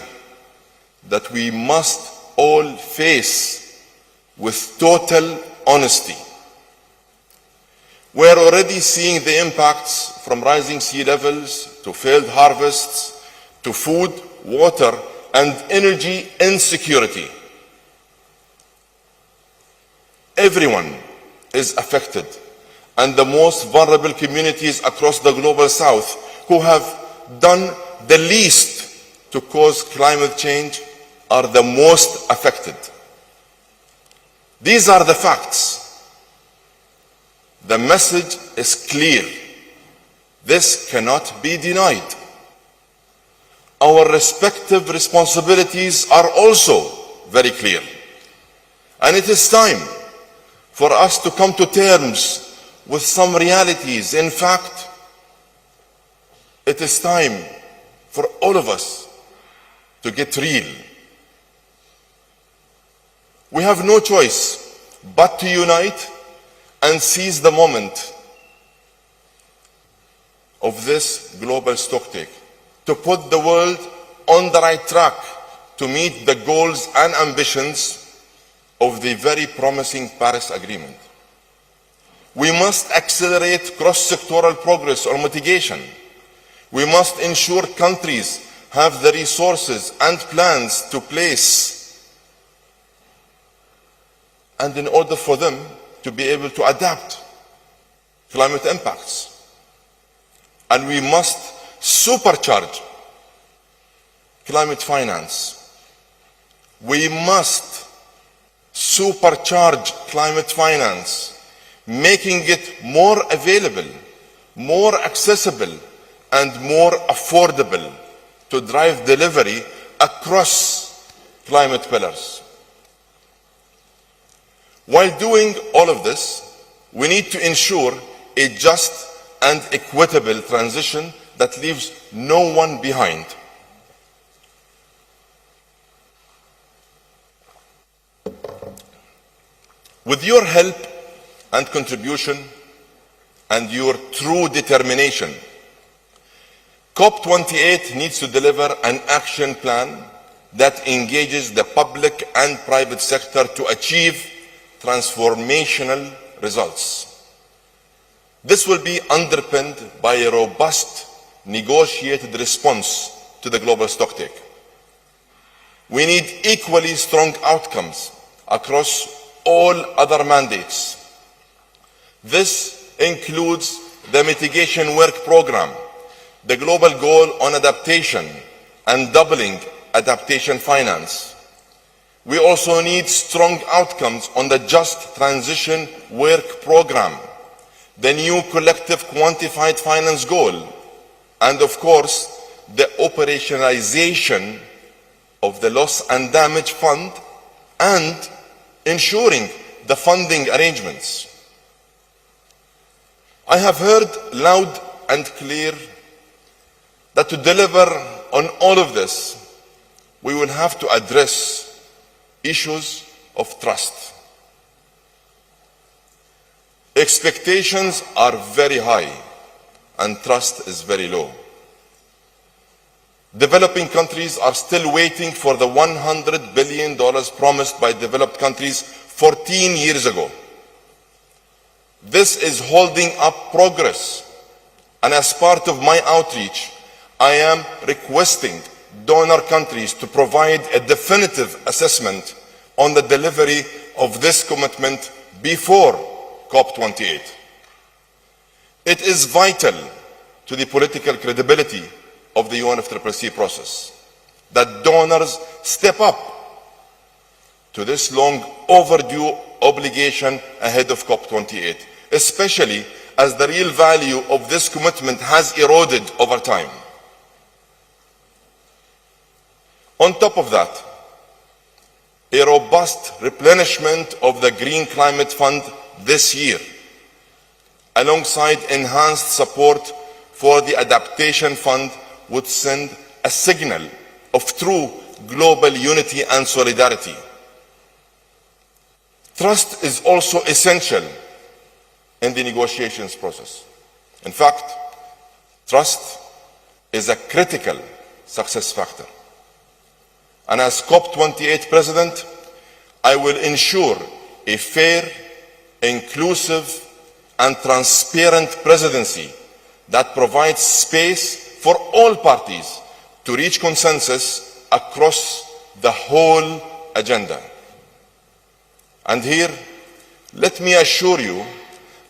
that we must all face with total honesty. We are already seeing the impacts from rising sea levels to failed harvests to food, water, and energy insecurity. Everyone is affected, and the most vulnerable communities across the global south who have done the least to cause climate change are the most affected. These are the facts. The message is clear. This cannot be denied. Our respective responsibilities are also very clear. And it is time for us to come to terms with some realities. In fact, it is time for all of us to get real. We have no choice but to unite and seize the moment of this global stocktake, to put the world on the right track to meet the goals and ambitions of the very promising Paris Agreement. We must accelerate cross-sectoral progress on mitigation. We must ensure countries have the resources and plans to place, and in order for them to be able to adapt climate impacts. And we must supercharge climate finance. We must supercharge climate finance, making it more available, more accessible, and more affordable to drive delivery across climate pillars. While doing all of this, we need to ensure a just and equitable transition that leaves no one behind. With your help and contribution and your true determination, COP28 needs to deliver an action plan that engages the public and private sector to achieve transformational results. This will be underpinned by a robust, negotiated response to the global stocktake. We need equally strong outcomes across all other mandates. This includes the mitigation work program, the global goal on adaptation, and doubling adaptation finance. We also need strong outcomes on the Just Transition Work Programme, the new collective quantified finance goal, and of course, the operationalization of the Loss and Damage Fund and ensuring the funding arrangements. I have heard loud and clear that to deliver on all of this, we will have to address issues of trust. Expectations are very high and trust is very low. Developing countries are still waiting for the $100 billion promised by developed countries 14 years ago. This is holding up progress, and as part of my outreach, I am requesting donor countries to provide a definitive assessment on the delivery of this commitment before COP28. It is vital to the political credibility of the UNFCCC process that donors step up to this long overdue obligation ahead of COP28, especially as the real value of this commitment has eroded over time. On top of that, a robust replenishment of the Green Climate Fund this year, alongside enhanced support for the Adaptation Fund, would send a signal of true global unity and solidarity. Trust is also essential in the negotiations process. In fact, trust is a critical success factor. And as COP28 President, I will ensure a fair, inclusive, and transparent presidency that provides space for all parties to reach consensus across the whole agenda. And here, let me assure you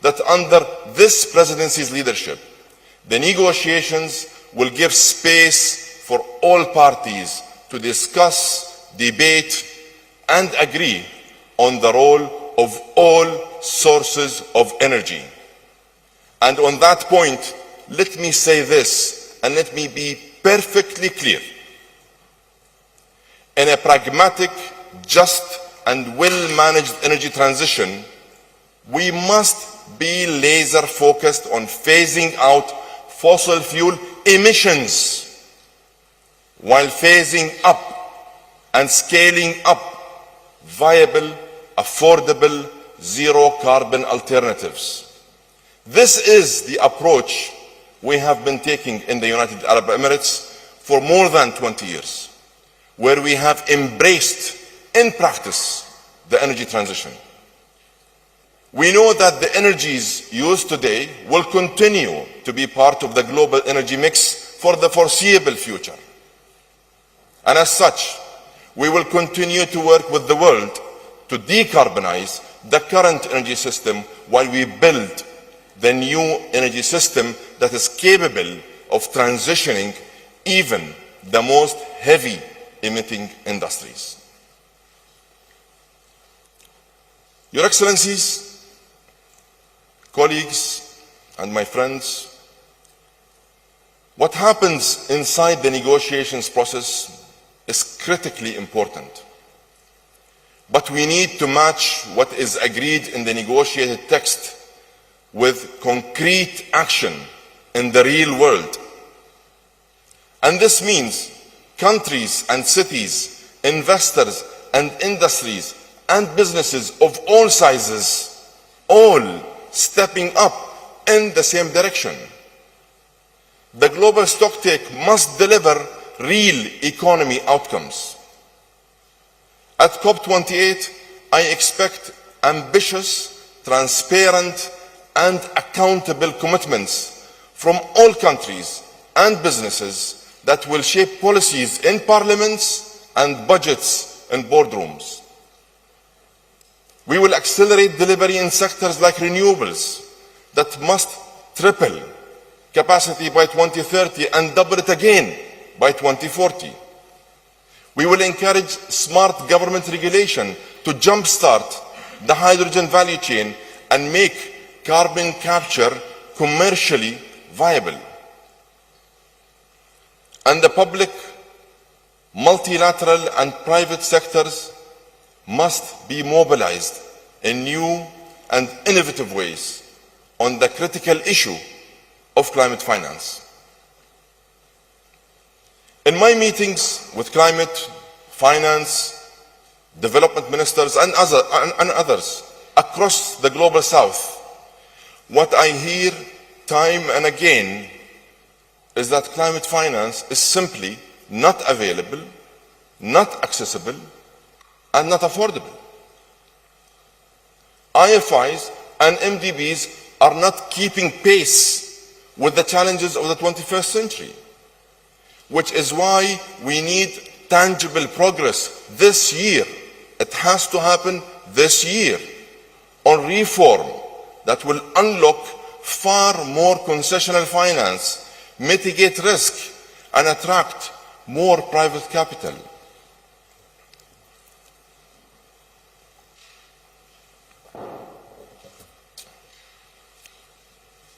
that under this presidency's leadership, the negotiations will give space for all parties to discuss, debate, and agree on the role of all sources of energy. And on that point, let me say this, and let me be perfectly clear. In a pragmatic, just, and well-managed energy transition, we must be laser-focused on phasing out fossil fuel emissions while phasing up and scaling up viable, affordable, zero-carbon alternatives. This is the approach we have been taking in the United Arab Emirates for more than 20 years, where we have embraced in practice the energy transition. We know that the energies used today will continue to be part of the global energy mix for the foreseeable future. And as such, we will continue to work with the world to decarbonize the current energy system while we build the new energy system that is capable of transitioning even the most heavy emitting industries. Your Excellencies, colleagues, and my friends, what happens inside the negotiations process is critically important. But we need to match what is agreed in the negotiated text with concrete action in the real world. And this means countries and cities, investors and industries and businesses of all sizes, all stepping up in the same direction. The global stocktake must deliver real economy outcomes. At COP28, I expect ambitious, transparent, and accountable commitments from all countries and businesses that will shape policies in parliaments and budgets in boardrooms. We will accelerate delivery in sectors like renewables that must triple capacity by 2030 and double it again by 2040. We will encourage smart government regulation to jumpstart the hydrogen value chain and make carbon capture commercially viable. And the public, multilateral and private sectors must be mobilized in new and innovative ways on the critical issue of climate finance. In my meetings with climate, finance, development ministers and others across the global south, what I hear time and again is that climate finance is simply not available, not accessible, and not affordable. IFIs and MDBs are not keeping pace with the challenges of the 21st century, which is why we need tangible progress this year. It has to happen this year on reform that will unlock far more concessional finance, mitigate risk, and attract more private capital.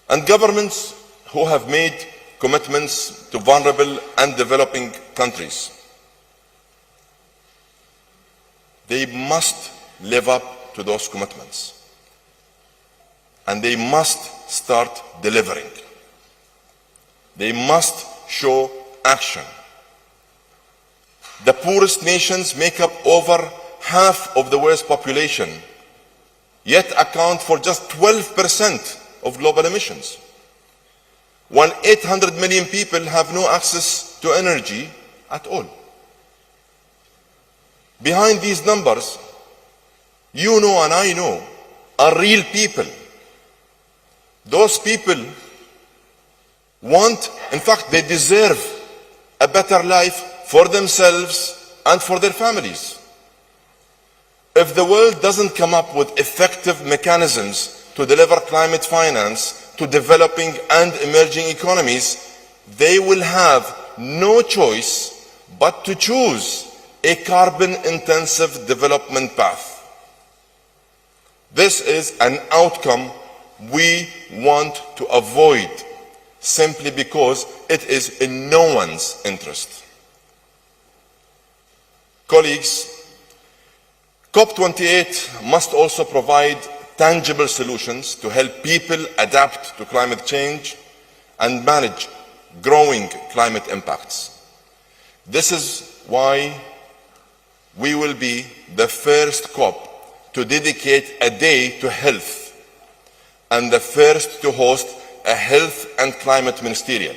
And governments who have made commitments to vulnerable and developing countries, they must live up to those commitments. And they must start delivering. They must show action. The poorest nations make up over half of the world's population, yet account for just 12% of global emissions. While 800 million people have no access to energy at all. Behind these numbers, you know and I know, are real people. Those people want, in fact, they deserve a better life for themselves and for their families. If the world doesn't come up with effective mechanisms to deliver climate finance to developing and emerging economies, they will have no choice but to choose a carbon-intensive development path. This is an outcome we want to avoid simply because it is in no one's interest. Colleagues, COP28 must also provide tangible solutions to help people adapt to climate change and manage growing climate impacts. This is why we will be the first COP to dedicate a day to health and the first to host a health and climate ministerial.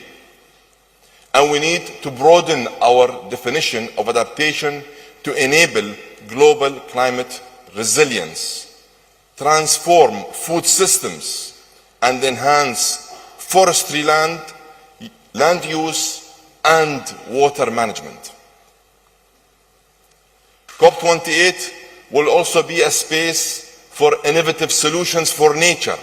And we need to broaden our definition of adaptation to enable global climate resilience, transform food systems, and enhance forestry land use, and water management. COP28 will also be a space for innovative solutions for nature.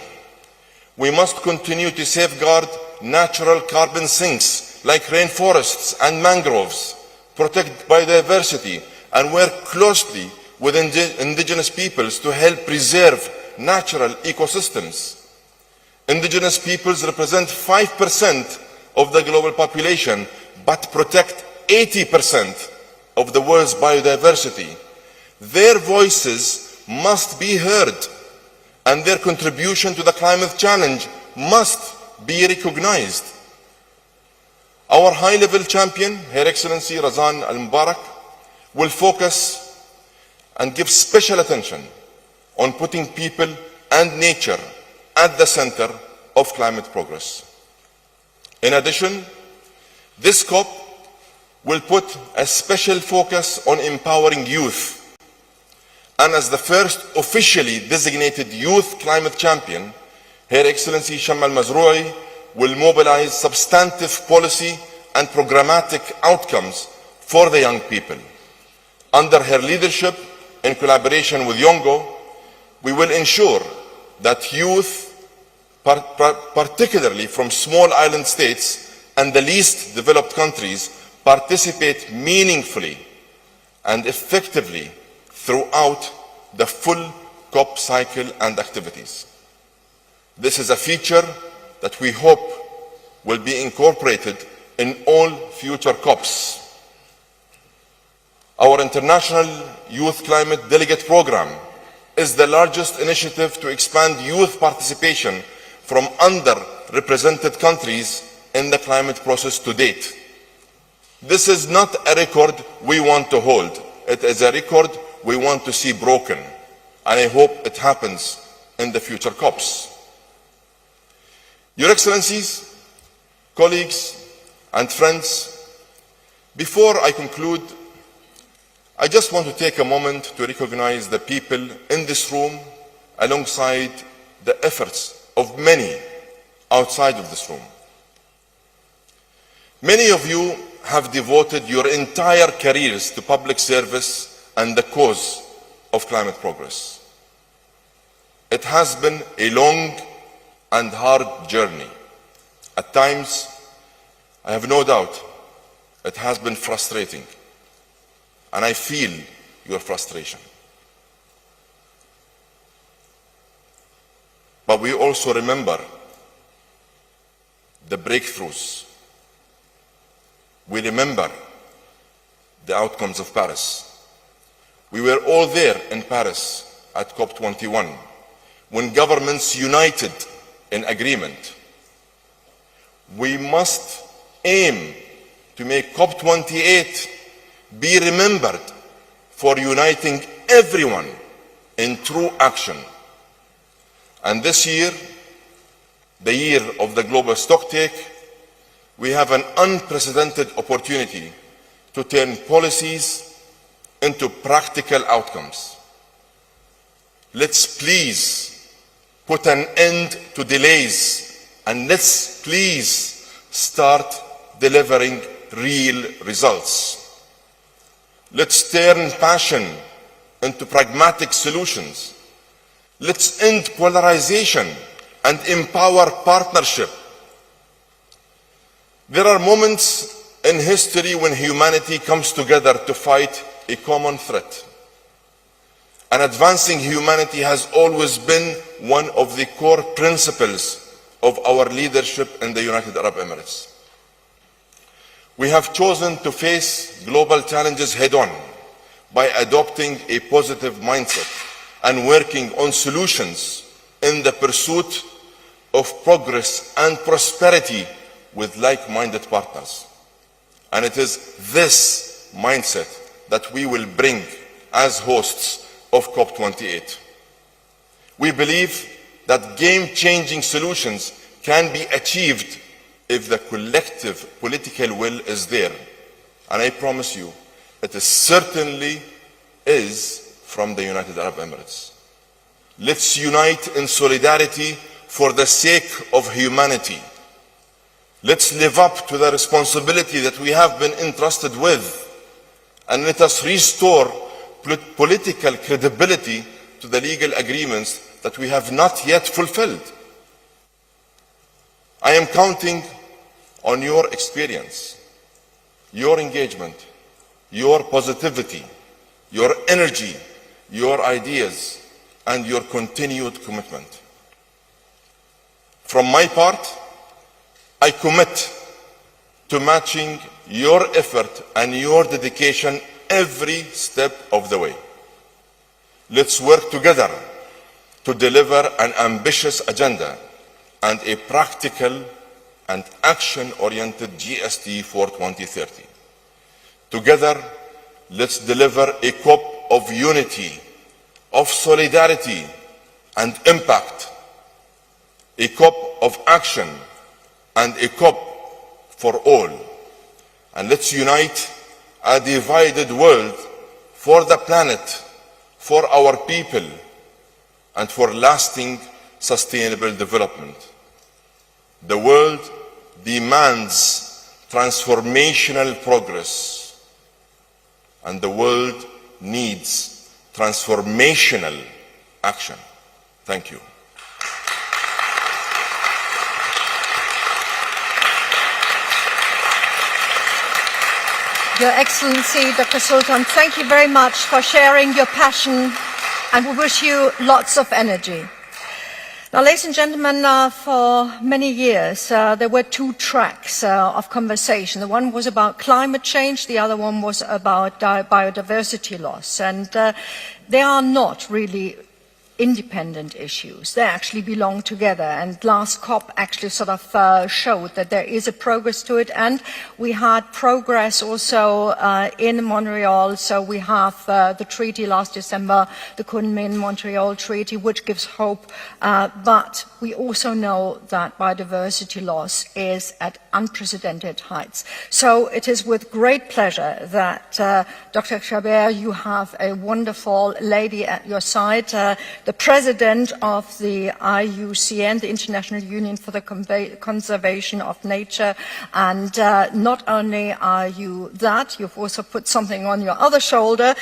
We must continue to safeguard natural carbon sinks like rainforests and mangroves, protect biodiversity, and work closely with indigenous peoples to help preserve natural ecosystems. Indigenous peoples represent 5% of the global population, but protect 80% of the world's biodiversity. Their voices must be heard, and their contribution to the climate challenge must be recognized. Our high-level champion, Her Excellency Razan Al Mubarak, will focus and give special attention on putting people and nature at the center of climate progress. In addition, this COP will put a special focus on empowering youth. And as the first officially designated youth climate champion, Her Excellency Sham Al-Mazroui will mobilize substantive policy and programmatic outcomes for the young people. Under her leadership, in collaboration with Yongo, we will ensure that youth, particularly from small island states and the least developed countries, participate meaningfully and effectively throughout the full COP cycle and activities. This is a feature that we hope will be incorporated in all future COPs. Our International Youth Climate Delegate Program is the largest initiative to expand youth participation from underrepresented countries in the climate process to date. This is not a record we want to hold. It is a record we want to see broken, and I hope it happens in the future COPs. Your Excellencies, colleagues, and friends, before I conclude, I just want to take a moment to recognize the people in this room alongside the efforts of many outside of this room. Many of you have devoted your entire careers to public service and the cause of climate progress. It has been a long and hard journey. At times, I have no doubt, it has been frustrating, and I feel your frustration. But we also remember the breakthroughs. We remember the outcomes of Paris. We were all there in Paris at COP21 when governments united in agreement. We must aim to make COP28 be remembered for uniting everyone in true action. And this year, the year of the global stocktake, we have an unprecedented opportunity to turn policies into practical outcomes. Let's please put an end to delays, and let's please start delivering real results. Let's turn passion into pragmatic solutions. Let's end polarization and empower partnership. There are moments in history when humanity comes together to fight a common threat. And advancing humanity has always been one of the core principles of our leadership in the United Arab Emirates. We have chosen to face global challenges head-on by adopting a positive mindset and working on solutions in the pursuit of progress and prosperity with like-minded partners. And it is this mindset that we will bring as hosts of COP28. We believe that game-changing solutions can be achieved if the collective political will is there. And I promise you, it certainly is from the United Arab Emirates. Let's unite in solidarity for the sake of humanity. Let's live up to the responsibility that we have been entrusted with, and let us restore political credibility to the legal agreements that we have not yet fulfilled. I am counting on your experience, your engagement, your positivity, your energy, your ideas, and your continued commitment. From my part, I commit to matching your effort and your dedication every step of the way. Let's work together to deliver an ambitious agenda and a practical and action-oriented GST for 2030. Together, let's deliver a COP of unity, of solidarity and impact, a COP of action, and a COP for all. And let's unite a divided world for the planet, for our people, and for lasting sustainable development. The world demands transformational progress, and the world needs transformational action. Thank you. Your Excellency, Dr. Sultan, thank you very much for sharing your passion, and we wish you lots of energy. Now, ladies and gentlemen, for many years there were two tracks of conversation. The one was about climate change, the other one was about biodiversity loss, and they are not really independent issues. They actually belong together, and last COP actually sort of showed that there is a progress to it, and we had progress also in Montreal. So we have the treaty last December, the Kunming-Montreal Treaty, which gives hope, but we also know that biodiversity loss is at unprecedented heights. So it is with great pleasure that Dr. Chabert, you have a wonderful lady at your side, the president of the IUCN, the International Union for the Conservation of Nature. And not only are you that, you've also put something on your other shoulder,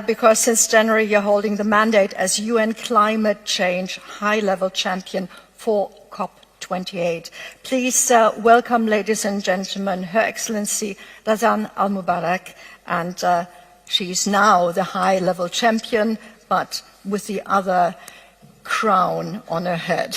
because since January you're holding the mandate as UN Climate Change High-Level Champion for COP28. Please welcome, ladies and gentlemen, Her Excellency Razan Al Mubarak, and she's now the high-level champion, but with the other crown on her head.